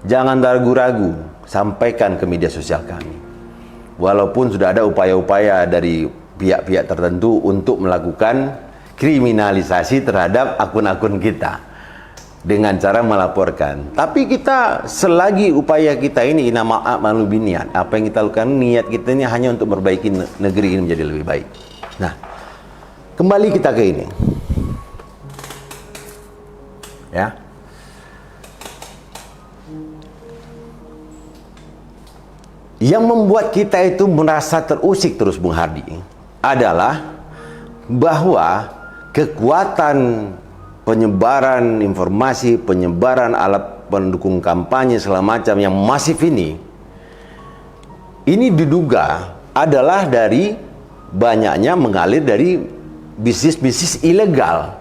jangan ragu-ragu, sampaikan ke media sosial kami. Walaupun sudah ada upaya-upaya dari pihak-pihak tertentu untuk melakukan kriminalisasi terhadap akun-akun kita dengan cara melaporkan. Tapi kita, selagi upaya kita ini inama a'malu binniat, apa yang kita lakukan, niat kita ini hanya untuk memperbaiki negeri ini menjadi lebih baik. Nah, kembali kita ke ini. Ya. Yang membuat kita itu merasa terusik terus, Bung Hardi, adalah bahwa kekuatan penyebaran informasi, penyebaran alat pendukung kampanye segala macam yang masif ini diduga adalah dari banyaknya mengalir dari bisnis-bisnis ilegal.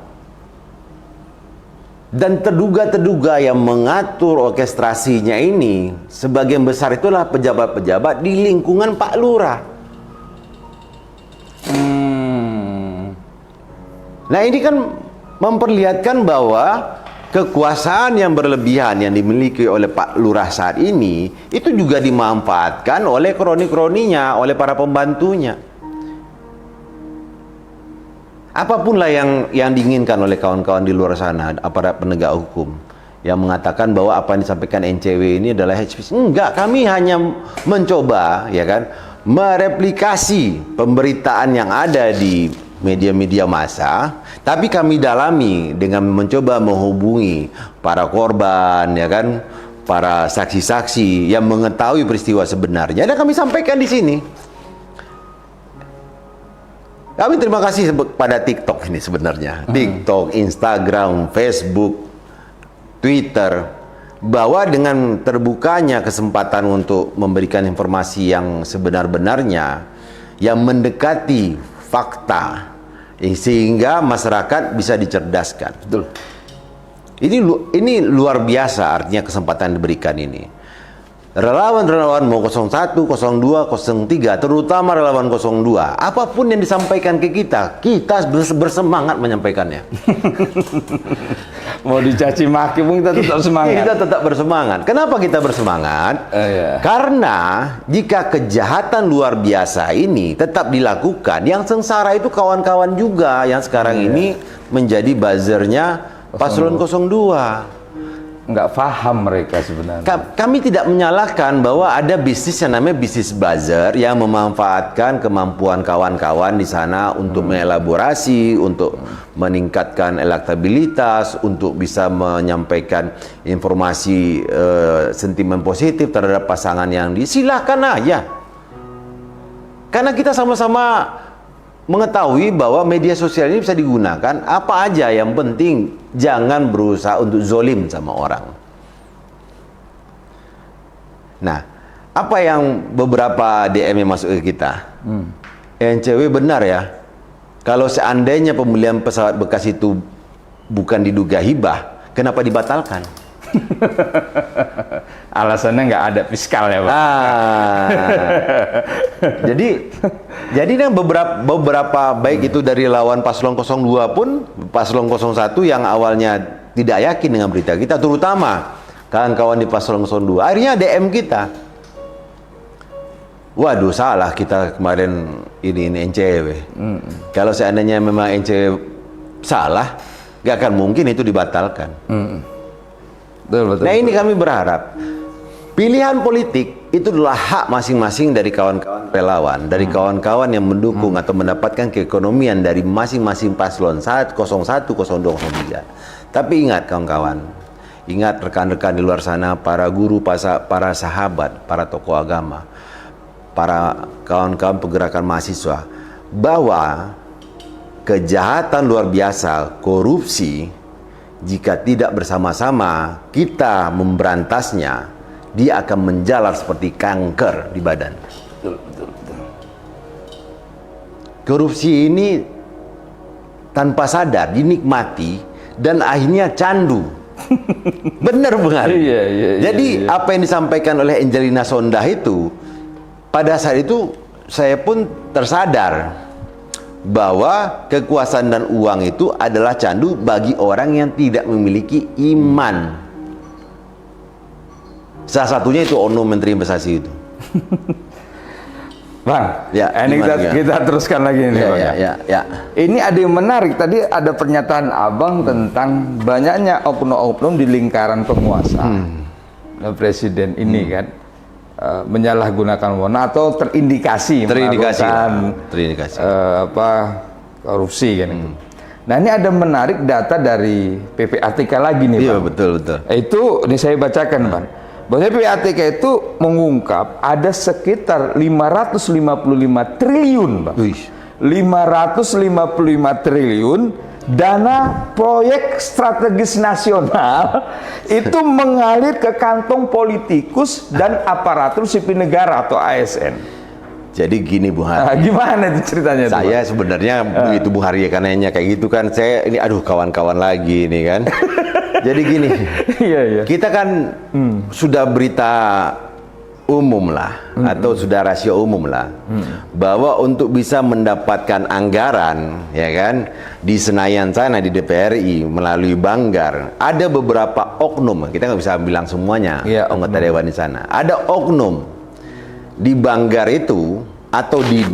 Dan terduga-terduga yang mengatur orkestrasinya ini sebagian besar itulah pejabat-pejabat di lingkungan Pak Lurah. Nah, ini kan memperlihatkan bahwa kekuasaan yang berlebihan yang dimiliki oleh Pak Lurah saat ini itu juga dimanfaatkan oleh kroni-kroninya, oleh para pembantunya. Apapun lah yang diinginkan oleh kawan-kawan di luar sana, aparat penegak hukum, yang mengatakan bahwa apa yang disampaikan NCW ini adalah hate speech. Enggak, kami hanya mencoba, ya kan, mereplikasi pemberitaan yang ada di media-media massa, tapi kami dalami dengan mencoba menghubungi para korban, ya kan, para saksi-saksi yang mengetahui peristiwa sebenarnya, dan kami sampaikan di sini. Kami terima kasih pada TikTok ini sebenarnya, TikTok, Instagram, Facebook, Twitter, bahwa dengan terbukanya kesempatan untuk memberikan informasi yang sebenar-benarnya, yang mendekati fakta, sehingga masyarakat bisa dicerdaskan. Betul. Ini luar biasa artinya kesempatan yang diberikan ini. Relawan-relawan mau 01, 02, 03, terutama relawan 02, apapun yang disampaikan ke kita bersemangat menyampaikannya. Mau dicaci maki pun kita tetap semangat. Kita tetap bersemangat. Kenapa kita bersemangat? Karena jika kejahatan luar biasa ini tetap dilakukan, yang sengsara itu kawan-kawan juga yang sekarang ini menjadi buzzernya Paslon 02. Nggak paham mereka sebenarnya. Kami tidak menyalahkan bahwa ada bisnis yang namanya bisnis buzzer yang memanfaatkan kemampuan kawan-kawan di sana untuk mengelaborasi, untuk meningkatkan elektabilitas, untuk bisa menyampaikan informasi sentimen positif terhadap pasangan yang silahkan aja. Karena kita sama-sama mengetahui bahwa media sosial ini bisa digunakan apa aja, yang penting jangan berusaha untuk zolim sama orang. Nah, apa yang beberapa DM yang masuk ke kita? NCW benar ya, kalau seandainya pembelian pesawat bekas itu bukan diduga hibah, kenapa dibatalkan? Alasannya nggak ada fiskal ya, Pak. Jadi beberapa baik itu dari lawan Paslon 02 pun Paslon 01 yang awalnya tidak yakin dengan berita kita, terutama kawan-kawan di Paslon 02, akhirnya DM kita. Waduh, salah kita kemarin ini NCW. Kalau seandainya memang NCW salah, Nggak akan mungkin itu dibatalkan. Betul, betul. Nah, ini kami berharap pilihan politik itu adalah hak masing-masing dari kawan-kawan relawan, dari kawan-kawan yang mendukung atau mendapatkan keekonomian dari masing-masing paslon 01, 02, 03. Tapi ingat kawan-kawan, ingat rekan-rekan di luar sana, para guru, para sahabat, para tokoh agama, para kawan-kawan pergerakan mahasiswa, bahwa kejahatan luar biasa, korupsi, jika tidak bersama-sama kita memberantasnya, dia akan menjalar seperti kanker di badan. Betul, betul, betul. Korupsi ini tanpa sadar dinikmati dan akhirnya candu. Benar, Bang. Iya. Jadi apa yang disampaikan oleh Angelina Sondah itu, pada saat itu saya pun tersadar bahwa kekuasaan dan uang itu adalah candu bagi orang yang tidak memiliki iman. Salah satunya itu oknum Menteri Investasi itu. Bang, Ya, ini gimana? kita teruskan lagi nih, Bang. Ya. Ini ada yang menarik. Tadi ada pernyataan Abang tentang banyaknya oknum-oknum di lingkaran penguasa. Nah, Presiden ini kan menyalahgunakan wewenang atau terindikasi melakukan korupsi kan. Nah, ini ada menarik data dari PPATK lagi nih, Iya, Bang. betul. Itu ini saya bacakan, Bang. Bahwa PPATK itu mengungkap ada sekitar 555 triliun, Bang. Wih. 555 triliun dana proyek strategis nasional itu mengalir ke kantong politikus dan aparatur sipil negara atau ASN. Jadi gini, Bu Hari. Nah, gimana itu ceritanya? Saya sebenarnya begitu Bu Hari nanya kayak gitu kan, saya ini aduh kawan-kawan lagi nih kan. Jadi gini, Iya. kita kan sudah berita umum lah atau sudah rahasia umum lah bahwa untuk bisa mendapatkan anggaran ya kan di Senayan sana di DPRI melalui Banggar ada beberapa oknum, kita nggak bisa bilang semuanya Iya, anggota dewan di sana, ada oknum di Banggar itu atau di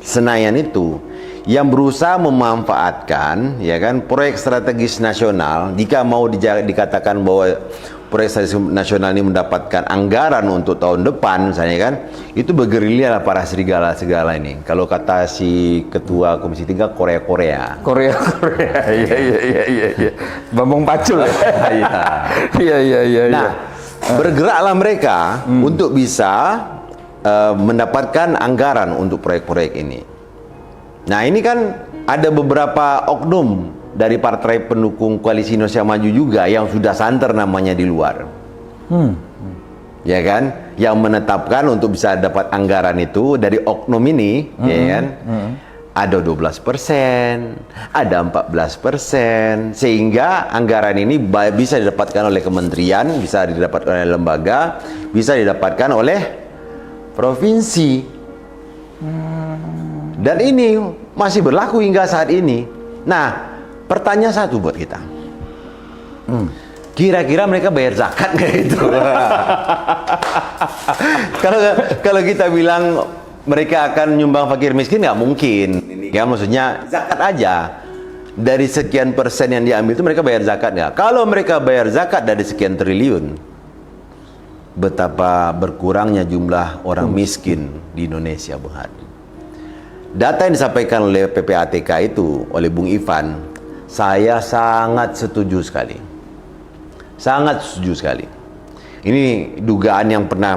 Senayan itu yang berusaha memanfaatkan ya kan proyek strategis nasional. Jika mau dikatakan bahwa proyek strategis nasional ini mendapatkan anggaran untuk tahun depan misalnya kan, itu bergerilya lah para serigala-serigala ini. Kalau kata si ketua Komisi 3 Korea. Iya. Bambang Pacul ya. Iya. Nah, bergeraklah mereka untuk bisa mendapatkan anggaran untuk proyek-proyek ini. Nah, ini kan ada beberapa oknum dari partai pendukung Koalisi Indonesia Maju juga yang sudah santer namanya di luar. Ya kan? Yang menetapkan untuk bisa dapat anggaran itu dari oknum ini, ya kan? Ada 12%, ada 14%, sehingga anggaran ini bisa didapatkan oleh kementerian, bisa didapatkan oleh lembaga, bisa didapatkan oleh provinsi. Dan ini masih berlaku hingga saat ini. Nah, pertanyaan satu buat kita. Kira-kira mereka bayar zakat nggak itu? Kalau kita bilang mereka akan nyumbang fakir miskin, nggak mungkin. Ya, maksudnya zakat aja. Dari sekian persen yang diambil itu mereka bayar zakat nggak? Kalau mereka bayar zakat dari sekian triliun, betapa berkurangnya jumlah orang miskin di Indonesia, Bu Hadi. Data yang disampaikan oleh PPATK itu, oleh Bung Ivan, saya sangat setuju sekali. Sangat setuju sekali. Ini dugaan yang pernah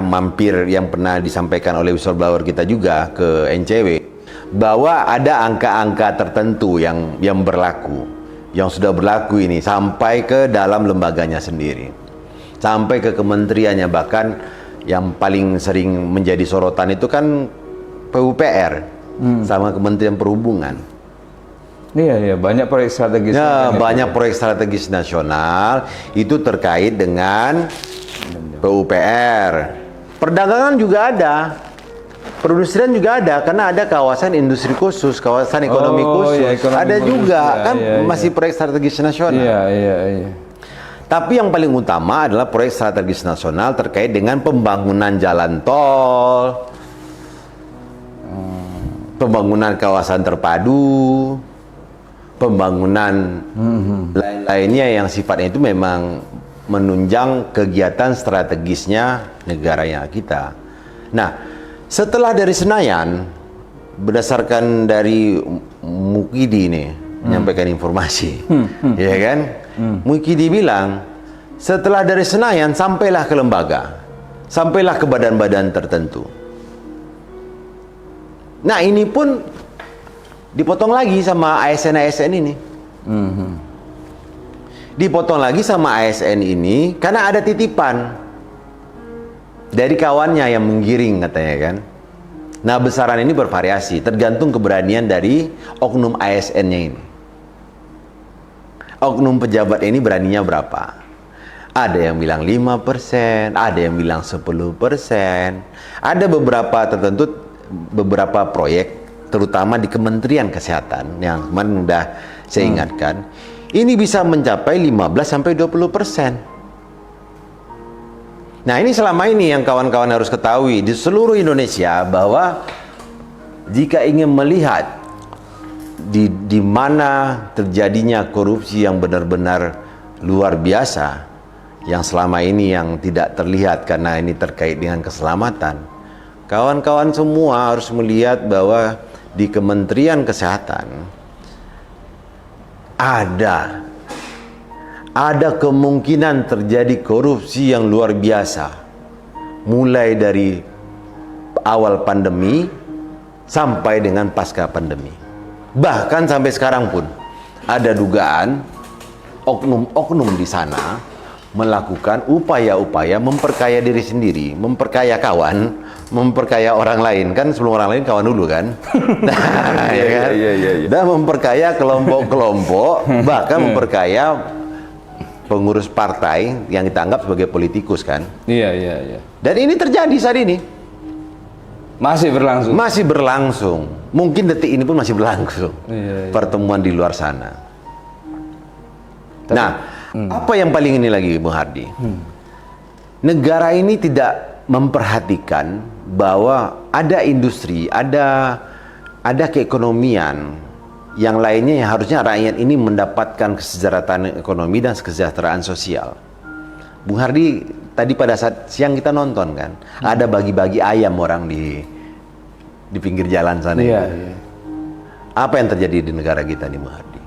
disampaikan oleh whistleblower kita juga ke NCW, bahwa ada angka-angka tertentu yang berlaku, yang sudah berlaku ini sampai ke dalam lembaganya sendiri, sampai ke kementeriannya. Bahkan yang paling sering menjadi sorotan itu kan PUPR sama Kementerian Perhubungan. Iya, banyak proyek strategis. Ya, banyak proyek strategis nasional itu terkait dengan PUPR. Perdagangan juga ada, perindustrian juga ada, karena ada kawasan industri khusus, kawasan ekonomi khusus. Iya, ekonomi ada khusus, juga kan iya. masih proyek strategis nasional. Iya. Tapi yang paling utama adalah proyek strategis nasional terkait dengan pembangunan jalan tol, pembangunan kawasan terpadu, pembangunan lain lainnya yang sifatnya itu memang menunjang kegiatan strategisnya negaranya kita. Nah, setelah dari Senayan, berdasarkan dari Mukidi ini menyampaikan informasi, ya kan? Mukidi bilang, setelah dari Senayan sampailah ke lembaga, sampailah ke badan-badan tertentu. Nah, ini pun dipotong lagi sama ASN-ASN ini. Dipotong lagi sama ASN ini karena ada titipan dari kawannya yang menggiring katanya kan. Nah, besaran ini bervariasi tergantung keberanian dari oknum ASN-nya ini. Oknum pejabat ini beraninya berapa? Ada yang bilang 5%, ada yang bilang 10%. Ada beberapa tertentu, beberapa proyek terutama di Kementerian Kesehatan yang kemarin sudah saya ingatkan, ini bisa mencapai 15-20%. Nah, ini selama ini yang kawan-kawan harus ketahui di seluruh Indonesia, bahwa jika ingin melihat di mana terjadinya korupsi yang benar-benar luar biasa, yang selama ini yang tidak terlihat karena ini terkait dengan keselamatan, kawan-kawan semua harus melihat bahwa di Kementerian Kesehatan ada kemungkinan terjadi korupsi yang luar biasa, mulai dari awal pandemi sampai dengan pasca pandemi. Bahkan sampai sekarang pun ada dugaan oknum-oknum di sana melakukan upaya-upaya memperkaya diri sendiri, memperkaya kawan, memperkaya orang lain. Kan sebelum orang lain kawan dulu kan. Nah, ya kan? Dan memperkaya kelompok-kelompok, bahkan memperkaya pengurus partai yang kita anggap sebagai politikus kan. Iya. Dan ini terjadi saat ini. Masih berlangsung. Masih berlangsung. Mungkin detik ini pun masih berlangsung. Iya. Pertemuan di luar sana. Apa yang paling ini lagi, Bung Hardi? Negara ini tidak memperhatikan bahwa ada industri, ada keekonomian yang lainnya yang harusnya rakyat ini mendapatkan kesejahteraan ekonomi dan kesejahteraan sosial. Bung Hardi, tadi pada saat siang kita nonton kan, ada bagi-bagi ayam orang di pinggir jalan sana. Iya. Apa yang terjadi di negara kita nih, Bung Hardi?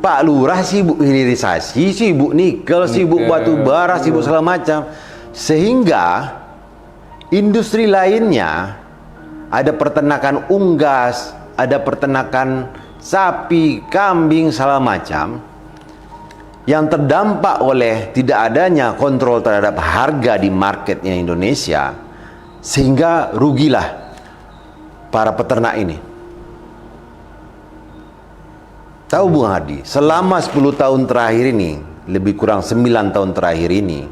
Pak Lurah sibuk hilirisasi, sibuk nikel, sibuk batu bara, sibuk segala macam. Sehingga industri lainnya, ada peternakan unggas, ada peternakan sapi, kambing, segala macam, yang terdampak oleh tidak adanya kontrol terhadap harga di marketnya Indonesia, sehingga rugilah para peternak ini. Tahu Bung Hadi, selama 10 tahun terakhir ini, lebih kurang 9 tahun terakhir ini,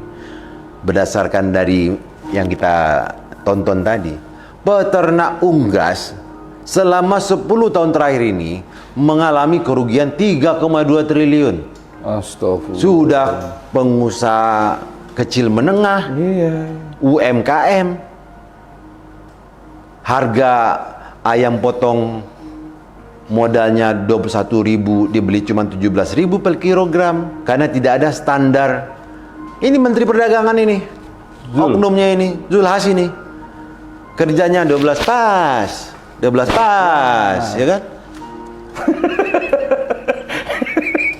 berdasarkan dari yang kita tonton tadi, peternak unggas selama 10 tahun terakhir ini mengalami kerugian 3,2 triliun. Astagfirullah. Sudah pengusaha kecil menengah, UMKM, harga ayam potong modalnya 21.000 dibeli cuma 17.000 per kilogram karena tidak ada standar. Ini Menteri Perdagangan ini, oknumnya ini, Zulhas ini, kerjanya 12 pas, ya kan?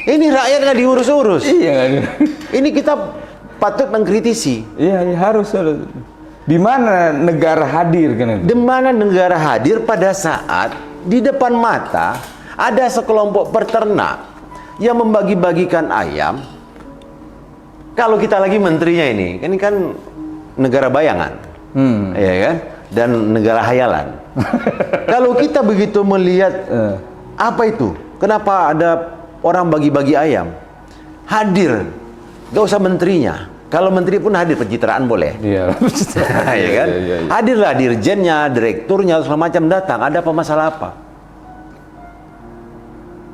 Ini rakyat nggak diurus-urus. Iya. Ini kita patut mengkritisi. Iya, harus. Di mana negara hadir kan? Di mana negara hadir pada saat di depan mata ada sekelompok peternak yang membagi-bagikan ayam. Kalau kita lagi menterinya ini kan negara bayangan, ya kan, dan negara hayalan. Kalau kita begitu melihat apa itu, kenapa ada orang bagi-bagi ayam, hadir, gak usah menterinya. Kalau menteri pun hadir, pencitraan boleh. Iya. Ya kan? Iya. Hadirlah dirjennya, direkturnya, segala macam datang. Ada apa masalah apa?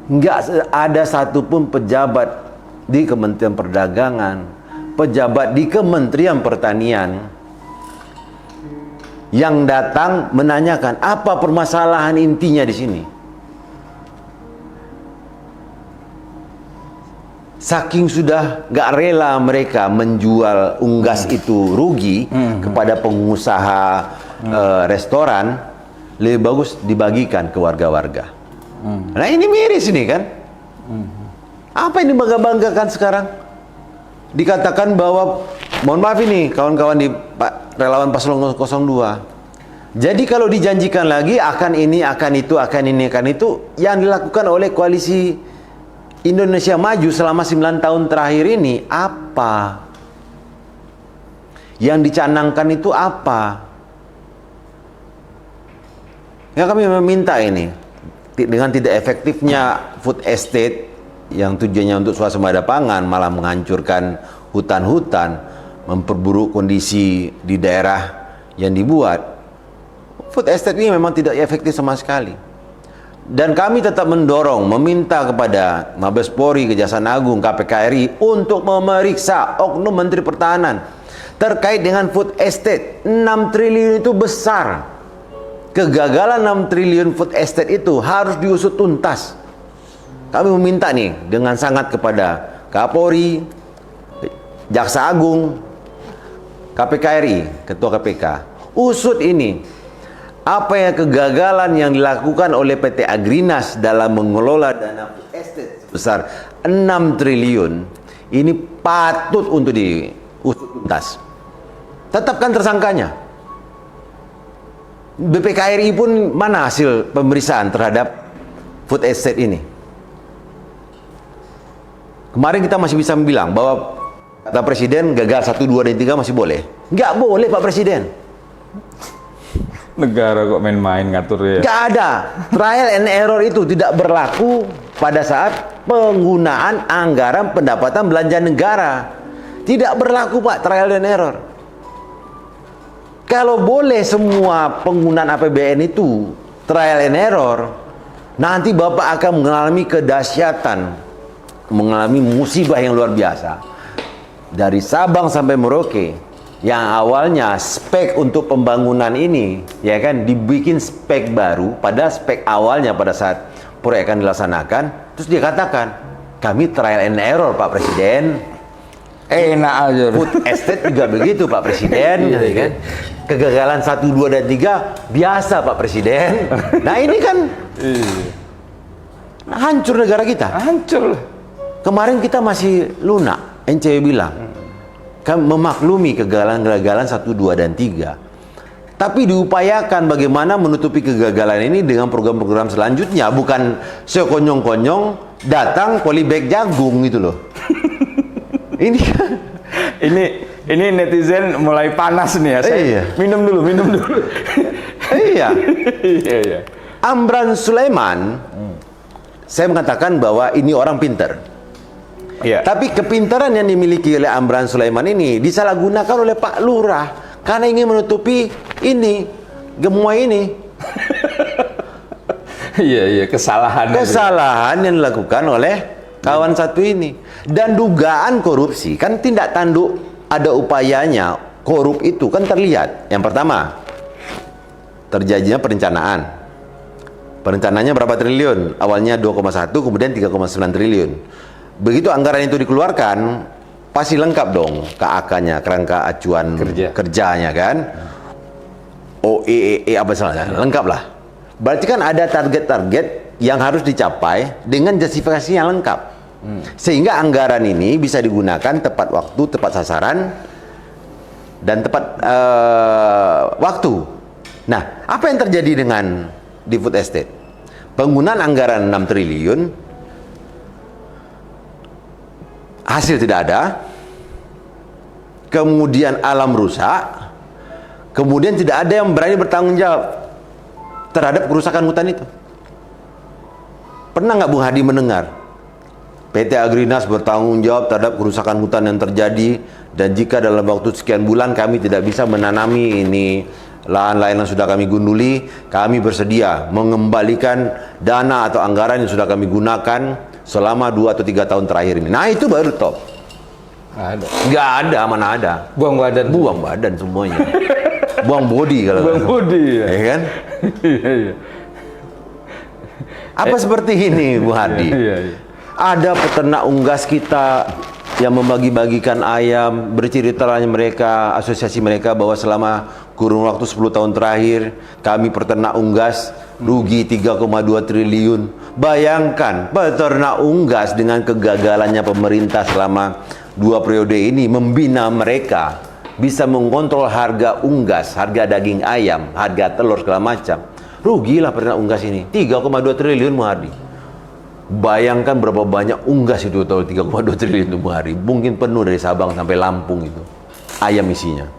Enggak ada satupun pejabat di Kementerian Perdagangan, pejabat di Kementerian Pertanian yang datang menanyakan apa permasalahan intinya di sini. saking sudah gak rela mereka menjual unggas itu rugi kepada pengusaha restoran, lebih bagus dibagikan ke warga-warga. Nah ini miris ini kan. Apa yang dibangga-banggakan sekarang? Dikatakan bahwa, mohon maaf ini kawan-kawan di relawan paslon 02, jadi kalau dijanjikan lagi akan ini, akan itu, akan ini, akan itu, yang dilakukan oleh koalisi Indonesia Maju selama 9 tahun terakhir ini apa? Yang dicanangkan itu apa? Ya kami meminta ini, dengan tidak efektifnya food estate yang tujuannya untuk swasembada pangan malah menghancurkan hutan-hutan, memperburuk kondisi di daerah yang dibuat, food estate ini memang tidak efektif sama sekali. Dan kami tetap mendorong, meminta kepada Mabes Polri, Kejaksaan Agung, KPK RI untuk memeriksa oknum Menteri Pertahanan terkait dengan food estate. 6 triliun itu besar. Kegagalan 6 triliun food estate itu harus diusut tuntas. Kami meminta nih dengan sangat kepada Kapolri, Jaksa Agung, KPK RI, Ketua KPK, usut ini. Apa yang kegagalan yang dilakukan oleh PT Agrinas dalam mengelola dana food estate sebesar 6 triliun ini patut untuk diusut tuntas. Tetapkan tersangkanya. BPKRI pun mana hasil pemeriksaan terhadap food estate ini? Kemarin kita masih bisa bilang bahwa kata Presiden gagal 1, 2, dan 3 masih boleh. Nggak boleh Pak Presiden. Negara kok main-main ngatur ya? Nggak ada. Trial and error itu tidak berlaku pada saat penggunaan anggaran pendapatan belanja negara. Tidak berlaku Pak, trial and error. Kalau boleh semua penggunaan APBN itu trial and error, nanti Bapak akan mengalami kedahsyatan, mengalami musibah yang luar biasa. Dari Sabang sampai Merauke, yang awalnya spek untuk pembangunan ini, ya kan, dibikin spek baru pada spek awalnya pada saat proyek akan dilaksanakan, terus dia katakan, kami trial and error Pak Presiden. Enak aja. Food estate juga begitu Pak Presiden, gitu kan. Kegagalan 1, 2, dan 3 biasa Pak Presiden. Nah ini kan hancur negara kita. Hancur. Kemarin kita masih lunak, NCW bilang kan memaklumi kegagalan-kegagalan 1, 2, dan 3. Tapi diupayakan bagaimana menutupi kegagalan ini dengan program-program selanjutnya, bukan sekonyong-konyong datang polybag jagung gitu loh. Ini netizen mulai panas nih ya. Saya minum dulu. Iya. Iya. Amran Sulaiman, saya mengatakan bahwa ini orang pinter. Iya. Tapi kepintaran yang dimiliki oleh Amran Sulaiman ini disalahgunakan oleh Pak Lurah karena ingin menutupi ini, gemua ini. Iya, kesalahan yang dilakukan oleh kawan satu ini. Dan dugaan korupsi, kan tindak tanduk ada upayanya korup itu kan terlihat. Yang pertama, terjadinya perencanaan. Perencanaannya berapa triliun? Awalnya 2,1, kemudian 3,9 triliun. Begitu anggaran itu dikeluarkan, pasti lengkap dong KAK-nya, kerangka acuan kerjanya kan. OEE apa salahnya? Lengkap lah. Berarti kan ada target-target yang harus dicapai dengan justifikasi yang lengkap. Sehingga anggaran ini bisa digunakan tepat waktu, tepat sasaran, dan tepat waktu. Nah, apa yang terjadi dengan di food estate? Penggunaan anggaran 6 triliun, hasil tidak ada, kemudian alam rusak, kemudian tidak ada yang berani bertanggung jawab terhadap kerusakan hutan itu. Pernah nggak Bung Hadi mendengar PT Agrinas bertanggung jawab terhadap kerusakan hutan yang terjadi, dan jika dalam waktu sekian bulan kami tidak bisa menanami ini lahan-lahan yang sudah kami gunduli, kami bersedia mengembalikan dana atau anggaran yang sudah kami gunakan selama 2 atau 3 tahun terakhir ini. Nah itu baru top. Nggak ada, mana ada. Buang badan semuanya. Buang body kalau buang body ya kan. Iya. Apa seperti ini Bu Hadi? Iya. Ada peternak unggas kita yang membagi-bagikan ayam, bercerita mereka, asosiasi mereka bahwa selama kurun waktu 10 tahun terakhir kami peternak unggas rugi 3,2 triliun. Bayangkan peternak unggas dengan kegagalannya pemerintah selama 2 periode ini membina mereka, bisa mengontrol harga unggas, harga daging ayam, harga telur segala macam. Rugilah peternak unggas ini 3,2 triliun Muhardi. Bayangkan berapa banyak unggas itu tahun 3,2 triliun itu hari. Mungkin penuh dari Sabang sampai Lampung itu ayam isinya.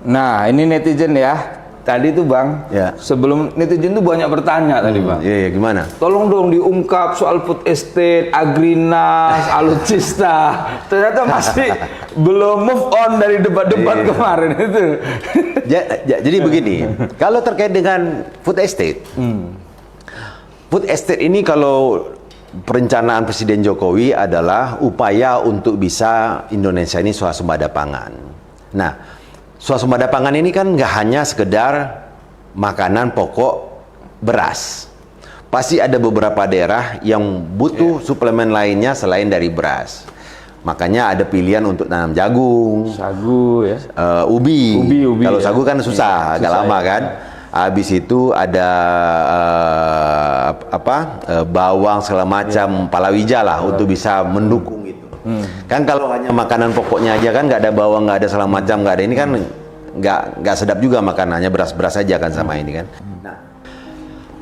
Nah, ini netizen ya. Tadi tuh Bang, Ya. sebelum netizen tuh banyak bertanya tadi Bang. Iya, gimana? Tolong dong diungkap soal food estate, Agrinas, Alutsista. Ternyata masih belum move on dari debat-debat kemarin itu. Jadi begini, kalau terkait dengan food estate, food estate ini kalau perencanaan Presiden Jokowi adalah upaya untuk bisa Indonesia ini swasembada pangan. Nah, swasembada pangan ini kan nggak hanya sekedar makanan pokok beras. Pasti ada beberapa daerah yang butuh suplemen lainnya selain dari beras. Makanya ada pilihan untuk tanam jagung, Sagu ya. ubi. Ubi, Kalau ya. sagu kan susah, agak susah, lama ya. kan. Habis itu ada bawang segala macam, palawija lah untuk bisa mendukung itu. Kan kalau hanya makanan pokoknya aja kan nggak ada bawang, nggak ada segala macam, nggak ada ini kan nggak sedap juga makanannya, beras-beras aja kan sama ini kan. Nah,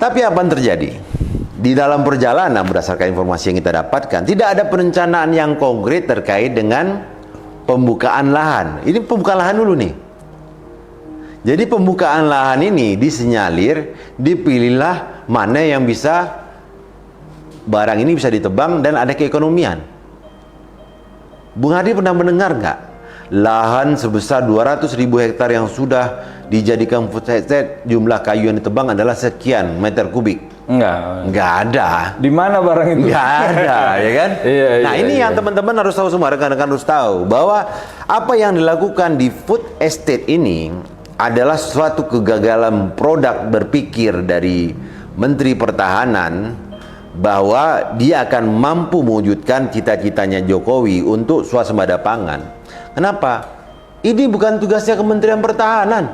tapi apa yang terjadi? Di dalam perjalanan berdasarkan informasi yang kita dapatkan, tidak ada perencanaan yang konkret terkait dengan pembukaan lahan. Ini pembukaan lahan dulu nih. Jadi pembukaan lahan ini disinyalir, dipilihlah mana yang bisa barang ini bisa ditebang dan ada keekonomian. Bung Hadi pernah mendengar nggak? Lahan sebesar 200.000 hektar yang sudah dijadikan food estate, jumlah kayu yang ditebang adalah sekian meter kubik. Nggak ada. Di mana barang itu? Nggak ada, ya kan? Iya, Nah, iya, ini iya. yang teman-teman harus tahu semua, rekan-rekan harus tahu bahwa apa yang dilakukan di food estate ini adalah suatu kegagalan produk berpikir dari Menteri Pertahanan bahwa dia akan mampu mewujudkan cita-citanya Jokowi untuk swasembada pangan. Kenapa? Ini bukan tugasnya Kementerian Pertahanan.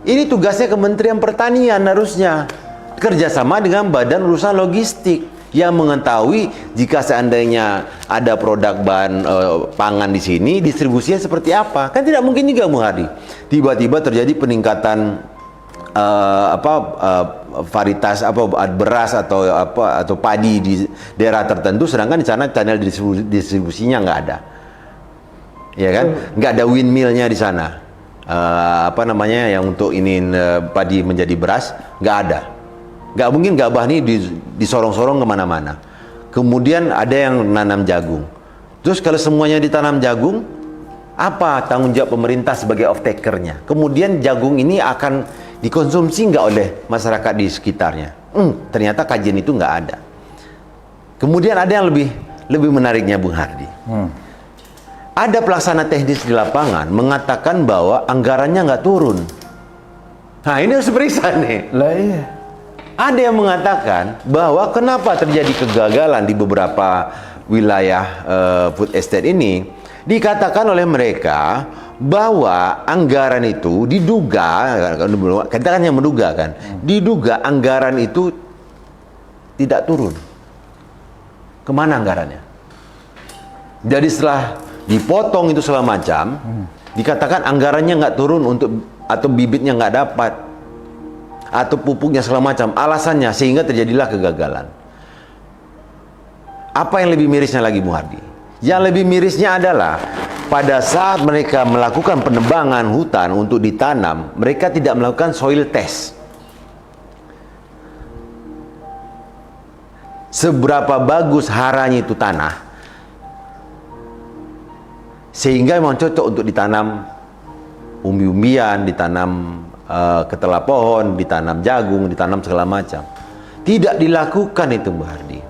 Ini tugasnya Kementerian Pertanian harusnya. Kerjasama dengan Badan Urusan Logistik yang mengetahui jika seandainya ada produk bahan pangan di sini, distribusinya seperti apa. Kan tidak mungkin juga Muhadi. Tiba-tiba terjadi peningkatan varietas beras atau padi di daerah tertentu, sedangkan di sana channel distribusinya nggak ada. Ya kan? Nggak ada windmillnya di sana. Yang untuk ini padi menjadi beras nggak ada. Nggak mungkin gabah ini disorong-sorong kemana-mana. Kemudian ada yang nanam jagung. Terus kalau semuanya ditanam jagung, apa tanggung jawab pemerintah sebagai off-takernya? Kemudian jagung ini akan dikonsumsi nggak oleh masyarakat di sekitarnya? Ternyata kajian itu nggak ada. Kemudian ada yang lebih menariknya Bung Hardi. Ada pelaksana teknis di lapangan mengatakan bahwa anggarannya nggak turun. Nah, ini harus diperiksa nih. Lah iya. Ada yang mengatakan bahwa kenapa terjadi kegagalan di beberapa wilayah food estate ini, dikatakan oleh mereka bahwa anggaran itu diduga, kita kan yang menduga kan, diduga anggaran itu tidak turun. Kemana anggarannya? Jadi setelah dipotong itu segala macam, dikatakan anggarannya nggak turun atau bibitnya nggak dapat, atau pupuknya segala macam, alasannya sehingga terjadilah kegagalan. Apa yang lebih mirisnya lagi Bu Hardi? Yang lebih mirisnya adalah pada saat mereka melakukan penebangan hutan untuk ditanam, mereka tidak melakukan soil test. Seberapa bagus haranya itu tanah sehingga memang cocok untuk ditanam umbi-umbian, ditanam ketela pohon, ditanam jagung, ditanam segala macam. Tidak dilakukan itu Bu Hardi.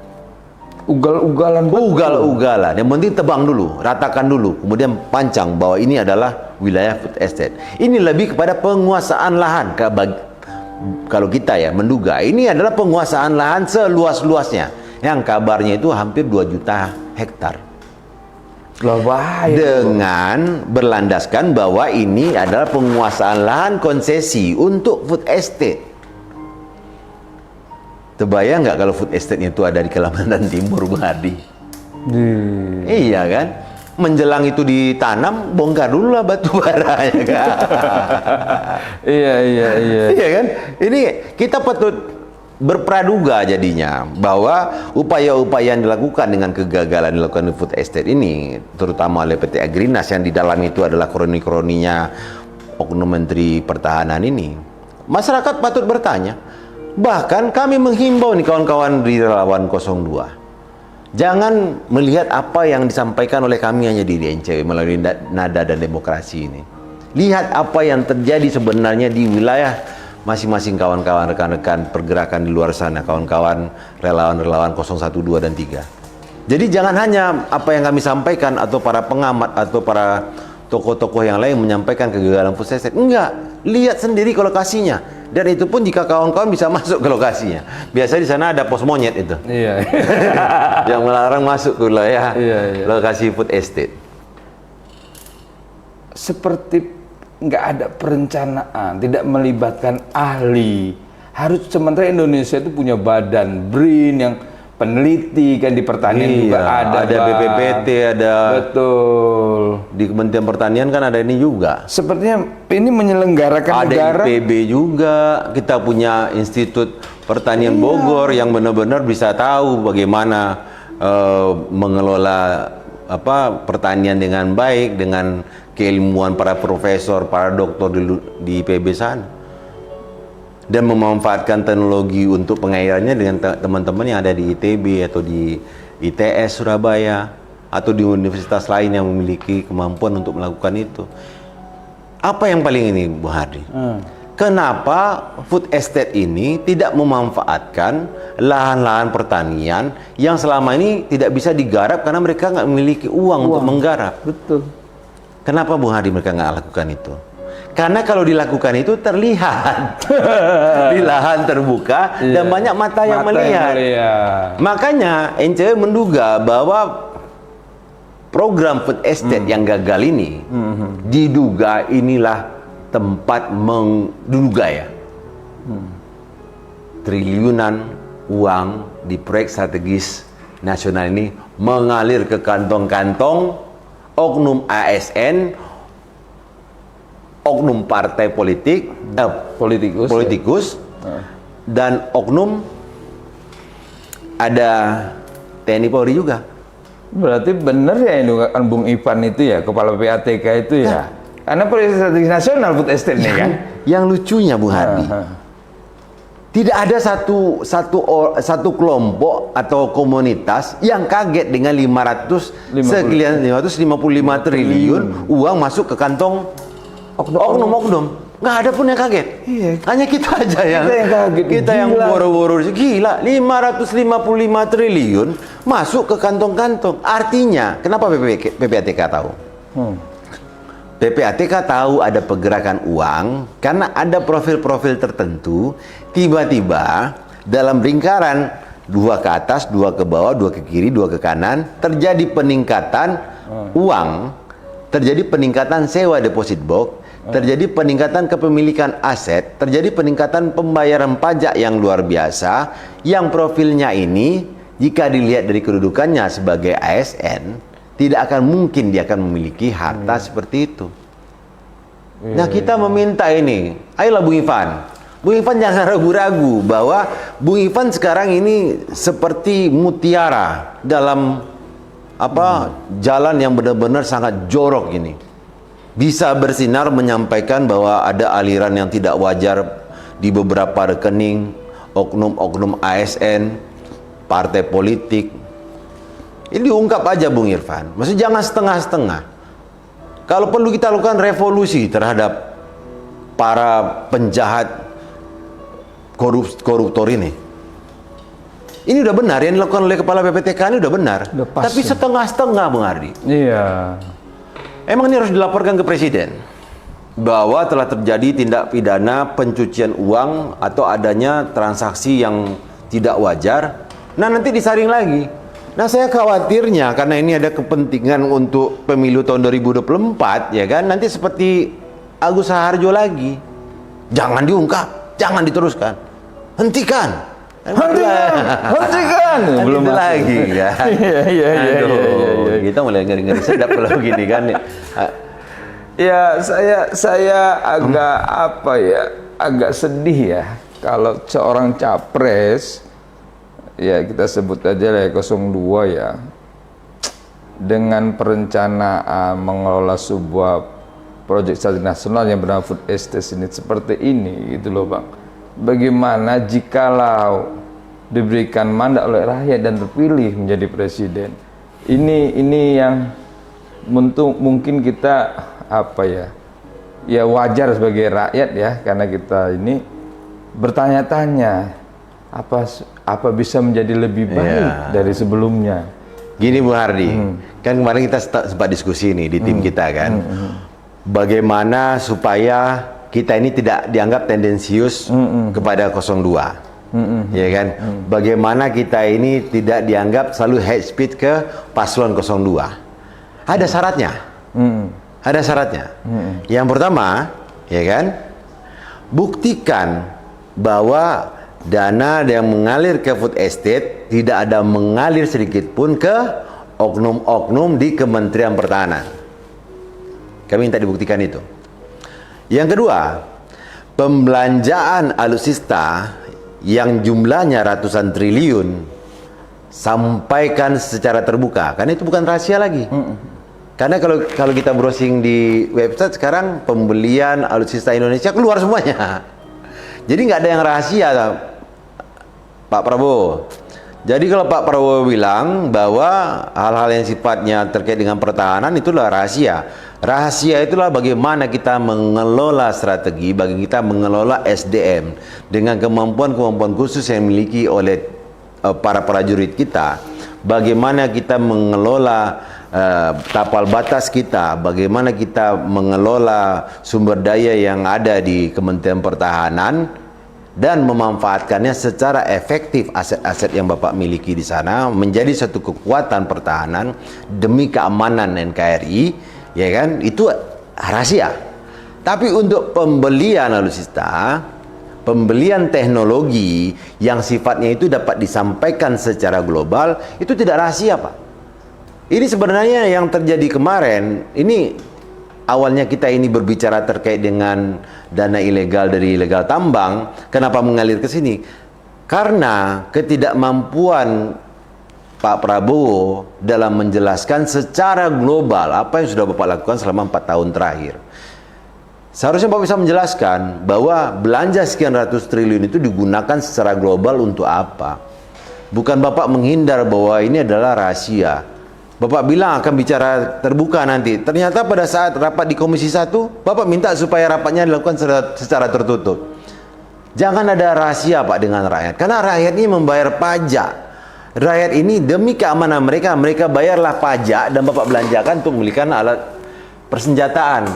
Ugal-ugalan. Yang penting tebang dulu, ratakan dulu, kemudian pancang bahwa ini adalah wilayah food estate. Ini lebih kepada penguasaan lahan, kalau kita ya menduga ini adalah penguasaan lahan seluas-luasnya yang kabarnya itu hampir 2 juta hektar. Lah bahaya. Dengan berlandaskan bahwa ini adalah penguasaan lahan konsesi untuk food estate. Terbayang nggak kalau food estate itu ada di Kalimantan Timur, Bung Hadi? Iya kan? Menjelang itu ditanam, bongkar dulu lah batu baranya kan? Iya. Iya kan? Ini kita patut berpraduga jadinya bahwa upaya-upaya yang dilakukan dengan kegagalan dilakukan di food estate ini, terutama oleh PT Agrinas yang di dalam itu adalah kroni-kroninya Oknum Menteri Pertahanan ini, masyarakat patut bertanya. Bahkan kami menghimbau nih kawan-kawan di Relawan 02, jangan melihat apa yang disampaikan oleh kami hanya di NCW melalui Nada dan Demokrasi ini. Lihat apa yang terjadi sebenarnya di wilayah masing-masing kawan-kawan, rekan-rekan pergerakan di luar sana, kawan-kawan relawan-relawan 012 dan 3. Jadi jangan hanya apa yang kami sampaikan atau para pengamat atau para tokoh-tokoh yang lain menyampaikan kegagalan food estate. Enggak, lihat sendiri ke lokasinya. Dan itu pun jika kawan-kawan bisa masuk ke lokasinya. Biasanya di sana ada pos monyet itu. Iya. Yang melarang masuk ke wilayah lokasi food estate. Seperti nggak ada perencanaan, tidak melibatkan ahli. Harus sementara Indonesia itu punya badan BRIN yang peneliti kan di pertanian juga ada BPPT, ada betul. Di Kementerian Pertanian kan ada ini juga. Sepertinya ini menyelenggarakan ada negara. IPB juga. Kita punya Institut Pertanian Bogor yang benar-benar bisa tahu bagaimana mengelola pertanian dengan baik dengan keilmuan para profesor, para doktor di IPB sana. Dan memanfaatkan teknologi untuk pengairannya dengan teman-teman yang ada di ITB atau di ITS Surabaya atau di universitas lain yang memiliki kemampuan untuk melakukan itu. Apa yang paling ini, Bu Hadi? Kenapa food estate ini tidak memanfaatkan lahan-lahan pertanian yang selama ini tidak bisa digarap karena mereka nggak memiliki uang untuk menggarap? Betul. Kenapa, Bu Hadi, mereka nggak lakukan itu? Karena kalau dilakukan itu terlihat di lahan terbuka dan banyak mata yang melihat. Makanya NCW menduga bahwa program food estate yang gagal ini diduga inilah tempat triliunan uang di proyek strategis nasional ini mengalir ke kantong-kantong oknum ASN, oknum partai politik, politikus, dan oknum ada TNI Polri juga. Berarti benar ya ini kan Bung Ivan itu ya, kepala PPATK itu ya. Karena proyek strategis nasional food estate nih kan. Yang lucunya, Bung Hadi, tidak ada satu kelompok atau komunitas yang kaget dengan 555 triliun uang masuk ke kantong oknum-oknum. Nggak ada pun yang kaget. Iya. Hanya kita aja yang kaget. Kita yang boro-boro. Gila, 555 triliun masuk ke kantong-kantong. Artinya, kenapa PPATK tahu? PPATK tahu ada pergerakan uang karena ada profil-profil tertentu. Tiba-tiba dalam lingkaran 2 ke atas, 2 ke bawah, 2 ke kiri, 2 ke kanan, terjadi peningkatan uang, terjadi peningkatan sewa deposit box, terjadi peningkatan kepemilikan aset, terjadi peningkatan pembayaran pajak yang luar biasa, yang profilnya ini jika dilihat dari kedudukannya sebagai ASN, tidak akan mungkin dia akan memiliki harta seperti itu. Nah, kita meminta ini, ayolah Bung Ivan. Bung Ivan jangan ragu-ragu bahwa Bung Ivan sekarang ini seperti mutiara dalam jalan yang benar-benar sangat jorok ini. Bisa bersinar menyampaikan bahwa ada aliran yang tidak wajar di beberapa rekening oknum-oknum ASN, partai politik. Ini diungkap aja Bung Irfan. Maksudnya jangan setengah-setengah. Kalau perlu kita lakukan revolusi terhadap para penjahat koruptor ini. Ini udah benar, yang dilakukan oleh Kepala PPTK ini udah benar. Tapi setengah-setengah Bung Ardi. Iya. Emang ini harus dilaporkan ke Presiden? bahwa telah terjadi tindak pidana pencucian uang atau adanya transaksi yang tidak wajar. Nah, nanti disaring lagi. Nah, saya khawatirnya karena ini ada kepentingan untuk pemilu tahun 2024, ya kan, nanti seperti Agus Raharjo lagi. Jangan diungkap, jangan diteruskan. Hentikan. Hentikan. Belum lagi kan. Iya. Kita mulai ngeri-ngeri sedap kalau gini kan. Ya, saya agak agak sedih ya kalau seorang capres, ya kita sebut aja lah 02 ya, dengan perencanaan mengelola sebuah proyek strategis nasional yang bernama Food Estate ini seperti ini gitu loh Bang. Bagaimana jikalau diberikan mandat oleh rakyat dan terpilih menjadi presiden? Ini yang mungkin kita ya wajar sebagai rakyat ya, karena kita ini bertanya-tanya apa bisa menjadi lebih baik dari sebelumnya. Gini Bu Hardi, kan kemarin kita sempat diskusi nih di tim kita kan, bagaimana supaya kita ini tidak dianggap tendensius kepada 02, ya kan? Bagaimana kita ini tidak dianggap selalu hate speech ke paslon 02? Ada syaratnya. Ada syaratnya. Yang pertama, ya kan, buktikan bahwa dana yang mengalir ke food estate tidak ada mengalir sedikit pun ke oknum-oknum di Kementerian Pertahanan. Kami minta dibuktikan itu. Yang kedua, pembelanjaan alutsista yang jumlahnya ratusan triliun sampaikan secara terbuka, karena itu bukan rahasia lagi. Karena kalau kita browsing di website sekarang, pembelian alutsista Indonesia keluar semuanya. Jadi nggak ada yang rahasia, Pak Prabowo. Jadi kalau Pak Prabowo bilang bahwa hal-hal yang sifatnya terkait dengan pertahanan itulah rahasia. Rahasia itulah bagaimana kita mengelola strategi, bagi kita mengelola SDM dengan kemampuan-kemampuan khusus yang dimiliki oleh para prajurit kita. Bagaimana kita mengelola tapal batas kita, bagaimana kita mengelola sumber daya yang ada di Kementerian Pertahanan dan memanfaatkannya secara efektif, aset-aset yang Bapak miliki di sana menjadi satu kekuatan pertahanan demi keamanan NKRI, ya kan? Itu rahasia. Tapi untuk pembelian alutsista, pembelian teknologi yang sifatnya itu dapat disampaikan secara global, itu tidak rahasia, Pak. Ini sebenarnya yang terjadi kemarin, ini awalnya kita ini berbicara terkait dengan dana ilegal dari ilegal tambang. Kenapa mengalir ke sini? Karena ketidakmampuan Pak Prabowo dalam menjelaskan secara global apa yang sudah Bapak lakukan selama 4 tahun terakhir. Seharusnya Bapak bisa menjelaskan bahwa belanja sekian ratus triliun itu digunakan secara global untuk apa. Bukan Bapak menghindar bahwa ini adalah rahasia. Bapak bilang akan bicara terbuka nanti. Ternyata pada saat rapat di Komisi 1, Bapak minta supaya rapatnya dilakukan secara tertutup. Jangan ada rahasia, Pak, dengan rakyat. Karena rakyat ini membayar pajak. Rakyat ini demi keamanan mereka, mereka bayarlah pajak dan Bapak belanjakan untuk membelikan alat persenjataan.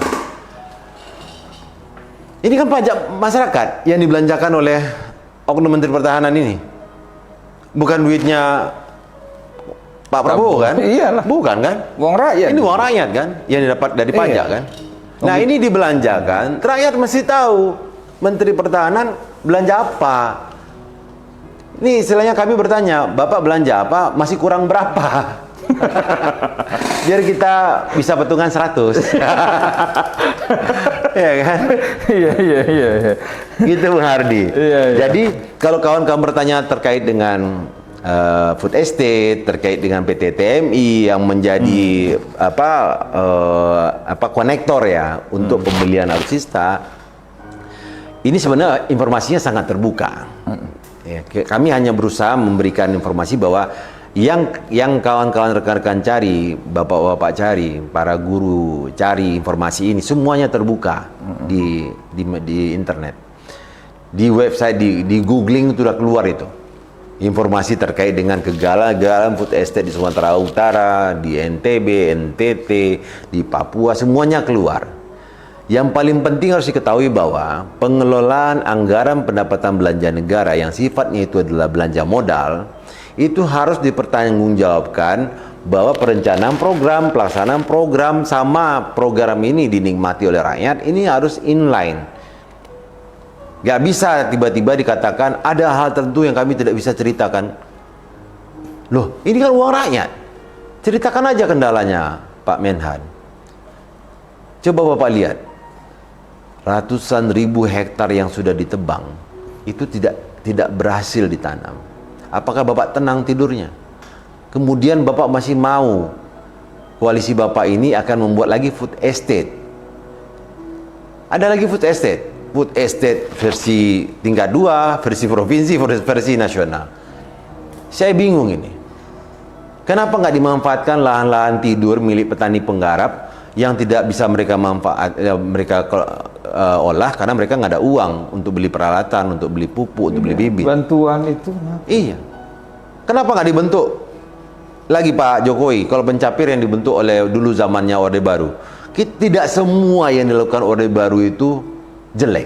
Ini kan pajak masyarakat yang dibelanjakan oleh oknum Menteri Pertahanan ini. Bukan duitnya Pak Prabowo kan? Iyalah. Bukan kan? Uang rakyat. Ini uang rakyat kan? Yang didapat dari pajak kan? Nah, ini dibelanjakan, rakyat mesti tahu Menteri Pertahanan belanja apa. Ini istilahnya kami bertanya, Bapak belanja apa? Masih kurang berapa? Biar kita bisa petungan 100. Ya kan? Iya. Gitu Bung Hardi. Iya. Jadi kalau kawan-kawan bertanya terkait dengan food estate, terkait dengan PT TMI yang menjadi konektor ya untuk pembelian alutsista, ini sebenarnya informasinya sangat terbuka. Ya, kami hanya berusaha memberikan informasi bahwa yang kawan-kawan rekan-rekan cari, bapak-bapak cari, para guru cari informasi ini semuanya terbuka di internet, di website, di googling itu sudah keluar itu. Informasi terkait dengan kegagalan food estate di Sumatera Utara, di NTB, NTT, di Papua, semuanya keluar. Yang paling penting harus diketahui bahwa pengelolaan anggaran pendapatan belanja negara yang sifatnya itu adalah belanja modal, itu harus dipertanggungjawabkan bahwa perencanaan program, pelaksanaan program sama program ini dinikmati oleh rakyat, ini harus inline. Gak bisa tiba-tiba dikatakan ada hal tertentu yang kami tidak bisa ceritakan. Loh, ini kan uang rakyat. Ceritakan aja kendalanya, Pak Menhan. Coba Bapak lihat. Ratusan ribu hektar yang sudah ditebang itu tidak berhasil ditanam. Apakah Bapak tenang tidurnya? Kemudian Bapak masih mau koalisi Bapak ini akan membuat lagi food estate. Ada lagi food estate. Food estate versi tingkat 2, versi provinsi, versi nasional. Saya bingung ini. Kenapa nggak dimanfaatkan lahan-lahan tidur milik petani penggarap yang tidak bisa mereka olah karena mereka nggak ada uang untuk beli peralatan, untuk beli pupuk, untuk beli bibit. Bantuan itu. Iya. Kenapa nggak dibentuk lagi Pak Jokowi? Kalau pencapir yang dibentuk oleh dulu zamannya Orde Baru, tidak semua yang dilakukan Orde Baru itu jelek.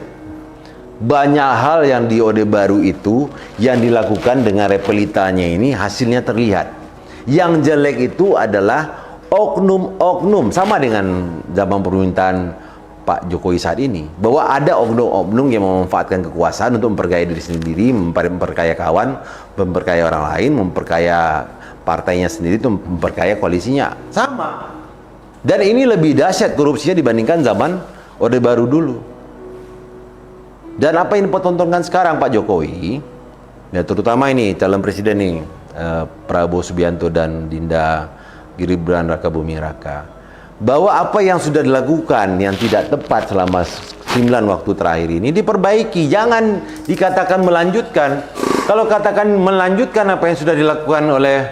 Banyak hal yang di Orde Baru itu yang dilakukan dengan repelitanya ini hasilnya terlihat. Yang jelek itu adalah oknum-oknum, sama dengan zaman pemerintahan Pak Jokowi saat ini, bahwa ada oknum-oknum yang memanfaatkan kekuasaan untuk memperkaya diri sendiri, memperkaya kawan, memperkaya orang lain, memperkaya partainya sendiri, itu memperkaya koalisinya. Sama. Dan ini lebih dahsyat korupsinya dibandingkan zaman Orde Baru dulu. Dan apa yang dipertontonkan sekarang Pak Jokowi, ya terutama ini calon presiden nih, Prabowo Subianto dan Dinda Gibran Raka Buming Raka, bahwa apa yang sudah dilakukan yang tidak tepat selama 9 waktu terakhir ini diperbaiki, jangan dikatakan melanjutkan. Kalau katakan melanjutkan apa yang sudah dilakukan oleh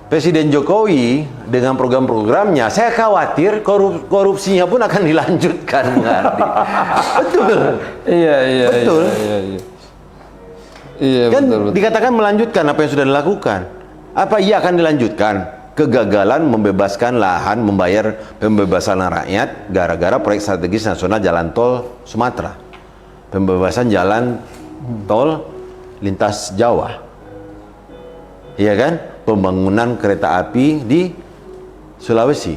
Presiden Jokowi dengan program-programnya, saya khawatir korupsinya pun akan dilanjutkan, mengerti? Betul. Iya, betul. Iya, Kan betul. dikatakan melanjutkan apa yang sudah dilakukan. Apa iya akan dilanjutkan? Kegagalan membebaskan lahan, membayar pembebasan rakyat gara-gara proyek strategis nasional jalan tol Sumatera, pembebasan jalan tol lintas Jawa, iya kan? Pembangunan kereta api di Sulawesi,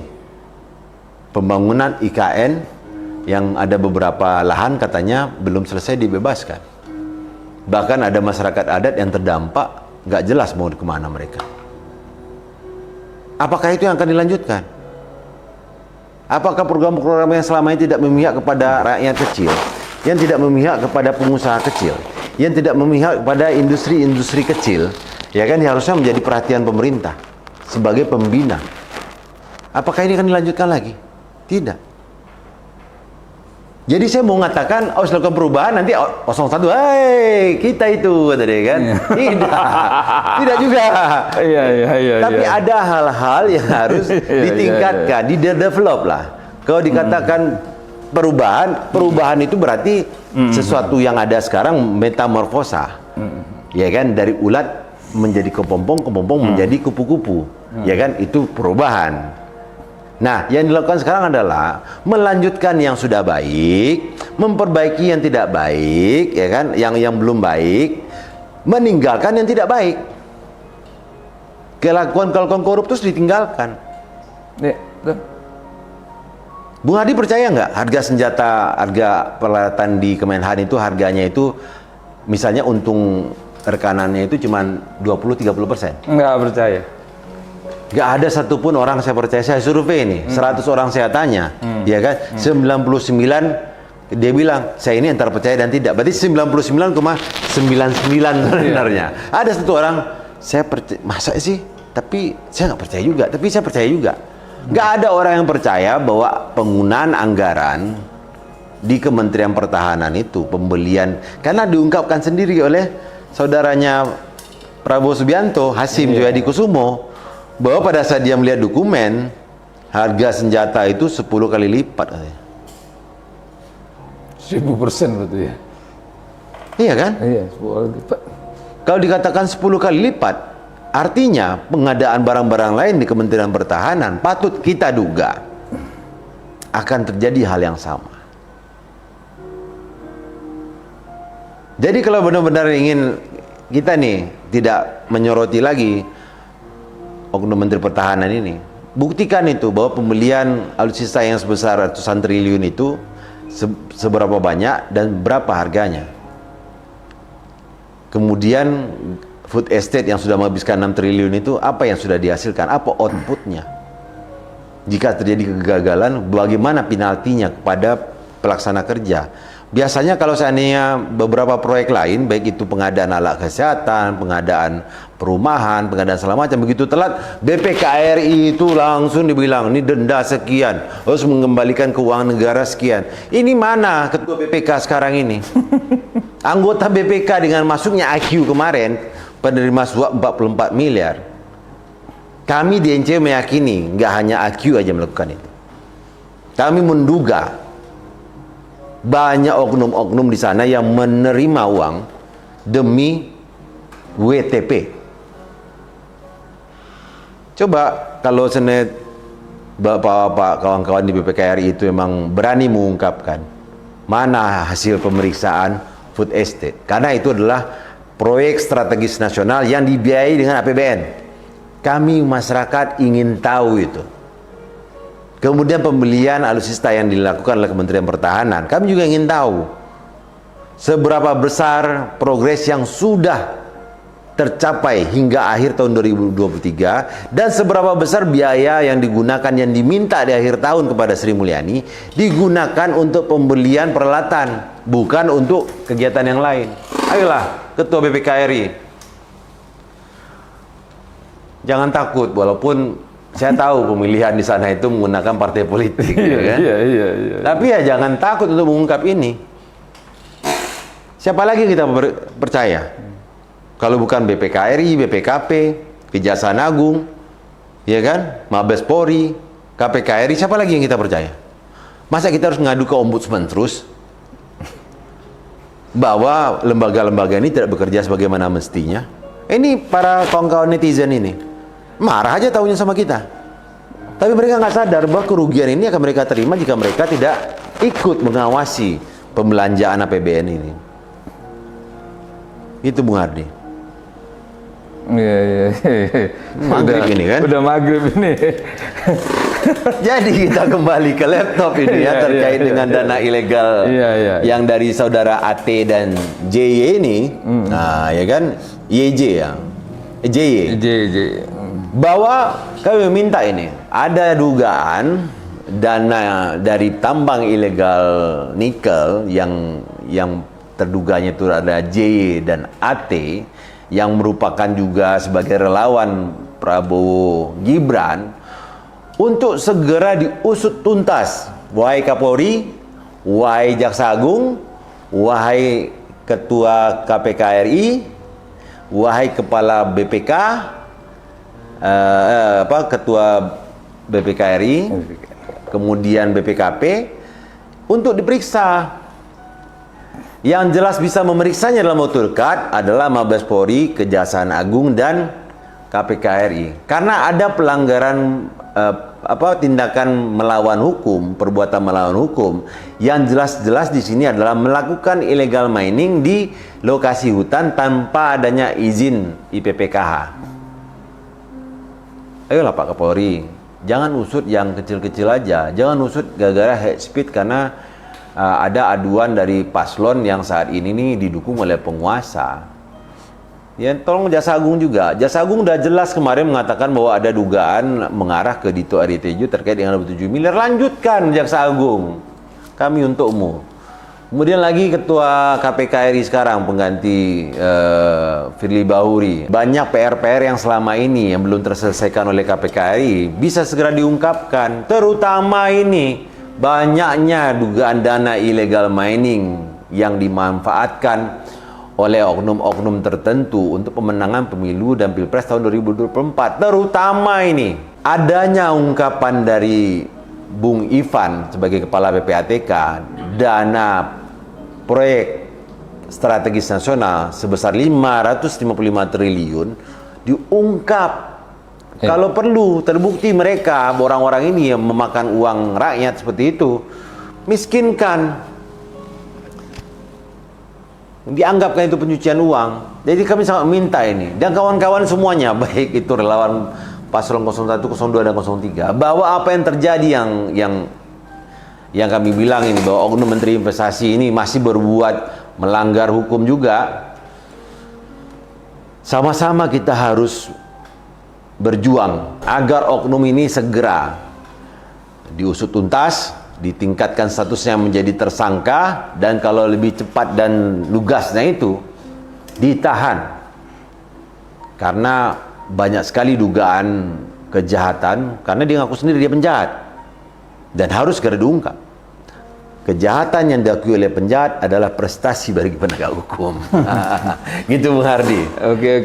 pembangunan IKN yang ada beberapa lahan katanya belum selesai dibebaskan, bahkan ada masyarakat adat yang terdampak, nggak jelas mau kemana mereka. Apakah itu yang akan dilanjutkan? Apakah program-program yang selama ini tidak memihak kepada rakyat kecil, yang tidak memihak kepada pengusaha kecil, yang tidak memihak kepada industri-industri kecil, ya kan, yang harusnya menjadi perhatian pemerintah sebagai pembina? Apakah ini akan dilanjutkan lagi? Tidak. Jadi saya mau mengatakan, harus lakukan perubahan, nanti 01, hei, kita itu, tadi kan? Tidak juga. Iya. Tapi ada hal-hal yang harus ditingkatkan, di-develop lah. Kalau dikatakan perubahan itu berarti sesuatu yang ada sekarang metamorfosa, ya kan? Dari ulat menjadi kepompong menjadi kupu-kupu, ya kan? Itu perubahan. Nah, yang dilakukan sekarang adalah melanjutkan yang sudah baik, memperbaiki yang tidak baik, ya kan? Yang belum baik, meninggalkan yang tidak baik. Kelakuan koruptus ditinggalkan. Bung Hadi percaya nggak harga senjata, harga peralatan di Kemenhan itu harganya itu, misalnya untung rekanannya itu cuma 20-30%? Nggak percaya. Nggak ada satupun orang saya percaya, saya survei nih, 100 orang saya tanya, ya kan, 99 dia bilang, saya ini antara percaya dan tidak, berarti 99,99 sebenarnya. Ada satu orang, saya percaya, masa sih, tapi saya nggak percaya juga, tapi saya percaya juga. Nggak ada orang yang percaya bahwa penggunaan anggaran di Kementerian Pertahanan itu, pembelian, karena diungkapkan sendiri oleh saudaranya Prabowo Subianto, Hasim Joyadi Kusumo, bahwa pada saat dia melihat dokumen, harga senjata itu 10 kali lipat. 1000% berarti ya? Iya kan? Iya, 10 kali lipat. Kalau dikatakan 10 kali lipat, artinya pengadaan barang-barang lain di Kementerian Pertahanan patut kita duga akan terjadi hal yang sama. Jadi kalau benar-benar ingin kita nih tidak menyoroti lagi oknum Menteri Pertahanan ini, buktikan itu bahwa pembelian alutsista yang sebesar ratusan triliun itu seberapa banyak dan berapa harganya. Kemudian food estate yang sudah menghabiskan 6 triliun itu apa yang sudah dihasilkan, apa outputnya. Jika terjadi kegagalan, bagaimana penaltinya kepada pelaksana kerja. Biasanya kalau seandainya beberapa proyek lain, baik itu pengadaan alat kesehatan, pengadaan perumahan, pengadaan segala macam, begitu telat, BPKRI itu langsung dibilang, ini denda sekian, harus mengembalikan keuangan negara sekian. Ini mana ketua BPK sekarang ini? Anggota BPK dengan masuknya IQ kemarin, penerima suap 44 miliar. Kami di NCW meyakini, nggak hanya IQ aja melakukan itu. Kami menduga banyak oknum-oknum di sana yang menerima uang demi WTP. Coba kalau senet bapak-bapak kawan-kawan di BPKRI itu memang berani mengungkapkan mana hasil pemeriksaan food estate, karena itu adalah proyek strategis nasional yang dibiayai dengan APBN. Kami masyarakat ingin tahu itu. Kemudian pembelian alutsista yang dilakukan oleh Kementerian Pertahanan, kami juga ingin tahu seberapa besar progres yang sudah tercapai hingga akhir tahun 2023 dan seberapa besar biaya yang digunakan, yang diminta di akhir tahun kepada Sri Mulyani digunakan untuk pembelian peralatan, bukan untuk kegiatan yang lain. Ayolah Ketua BPKRI, jangan takut, walaupun saya tahu pemilihan di sana itu menggunakan partai politik, ya kan? Iya. Tapi ya jangan takut untuk mengungkap ini. Siapa lagi kita percaya? Kalau bukan BPKRI, BPKP, Kejaksaan Agung, ya kan? Mabes Polri, KPKRI, siapa lagi yang kita percaya? Masa kita harus ngadu ke Ombudsman terus? Bahwa lembaga-lembaga ini tidak bekerja sebagaimana mestinya? Ini para kawan-kawan netizen ini marah aja tahunya sama kita, tapi mereka nggak sadar bahwa kerugian ini akan mereka terima jika mereka tidak ikut mengawasi pembelanjaan APBN ini. Itu Bung Hardi. Iya. Maghrib ini kan? Udah maghrib ini. Jadi kita kembali ke laptop ini ya, terkait dengan dana ilegal yang dari saudara AT dan JY ini. Nah, ya kan? YJ ya. JY. Bahwa kami meminta ini, ada dugaan dana dari tambang ilegal nikel yang terduganya itu ada JY dan AT yang merupakan juga sebagai relawan Prabowo Gibran untuk segera diusut tuntas. Wahai Kapolri, wahai Jaksa Agung, wahai Ketua KPK RI, wahai Kepala BPK, Ketua BPK RI, kemudian BPKP, untuk diperiksa. Yang jelas bisa memeriksanya dalam waktu dekat adalah Mabes Polri, Kejaksaan Agung, dan KPK RI. Karena ada pelanggaran tindakan melawan hukum, perbuatan melawan hukum yang jelas-jelas di sini adalah melakukan illegal mining di lokasi hutan tanpa adanya izin IPPKH. Ayolah Pak Kapolri, jangan usut yang kecil-kecil aja, jangan usut gara-gara hate speech karena ada aduan dari paslon yang saat ini nih didukung oleh penguasa. Ya, tolong Jaksa Agung juga. Jaksa Agung udah jelas kemarin mengatakan bahwa ada dugaan mengarah ke Dito Aritejo terkait dengan 27 miliar. Lanjutkan Jaksa Agung. Kami untukmu. Kemudian lagi Ketua KPK RI sekarang pengganti Firly Bahuri. Banyak PR-PR yang selama ini yang belum terselesaikan oleh KPK RI bisa segera diungkapkan. Terutama ini banyaknya dugaan dana illegal mining yang dimanfaatkan oleh oknum-oknum tertentu untuk pemenangan pemilu dan pilpres tahun 2024. Terutama ini adanya ungkapan dari Bung Ivan sebagai Kepala PPATK, dana proyek strategis nasional sebesar 555 triliun diungkap. Kalau perlu terbukti mereka, orang-orang ini yang memakan uang rakyat seperti itu, miskinkan. dianggapkan itu pencucian uang. Jadi kami sangat minta ini, dan kawan-kawan semuanya, baik itu relawan paslon 01, 02, dan 03, bahwa apa yang terjadi yang kami bilang ini, bahwa oknum Menteri Investasi ini masih berbuat melanggar hukum juga, sama-sama kita harus berjuang agar oknum ini segera diusut tuntas, ditingkatkan statusnya menjadi tersangka, dan kalau lebih cepat dan lugasnya itu ditahan. Karena banyak sekali dugaan kejahatan, karena dia ngaku sendiri dia penjahat dan harus segera diungkap. Kejahatan yang diakui oleh penjahat adalah prestasi bagi penegak hukum. Gitu Bung Hardi. Oke.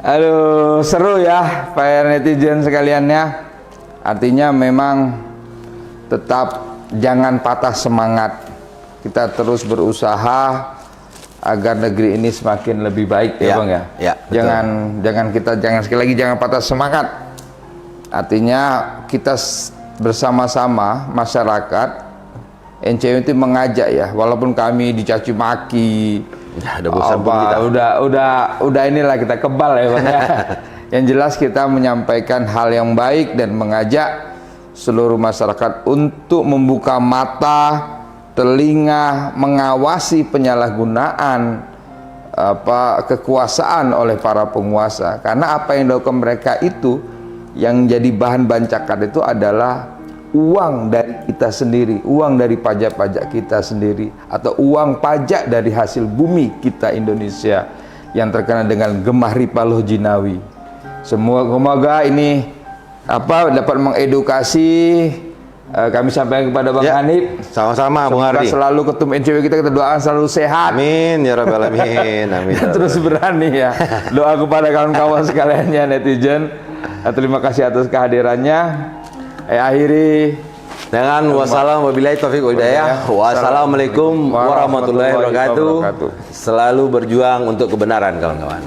Aduh, seru ya para netizen sekaliannya. Artinya memang tetap jangan patah semangat. Kita terus berusaha agar negeri ini semakin lebih baik ya Bang ya. Ya, Jangan sekali lagi jangan patah semangat. Artinya kita bersama-sama masyarakat NCW itu mengajak ya, walaupun kami dicaci maki, udah inilah kita kebal ya Bang ya. Yang jelas kita menyampaikan hal yang baik dan mengajak seluruh masyarakat untuk membuka mata, telinga, mengawasi penyalahgunaan kekuasaan oleh para penguasa. Karena apa yang dilakukan mereka itu, yang jadi bahan bancakan itu adalah uang dari kita sendiri, uang dari pajak-pajak kita sendiri, atau uang pajak dari hasil bumi kita Indonesia yang terkenal dengan Gemah Ripaloh Jinawi. Semoga ini dapat mengedukasi. Kami sampaikan kepada Bang Hanif. Sama-sama Bung Hardi. Selalu ketum NCW kita doakan selalu sehat. Amin ya rabbal alamin. Amin. Terus berani ya. Doa kepada kawan-kawan sekalian ya netizen. Terima kasih atas kehadirannya. Akhiri dengan wassalam wabillahi taufiq wal hidayah. Wassalamualaikum warahmatullahi wabarakatuh. Selalu berjuang untuk kebenaran kawan-kawan.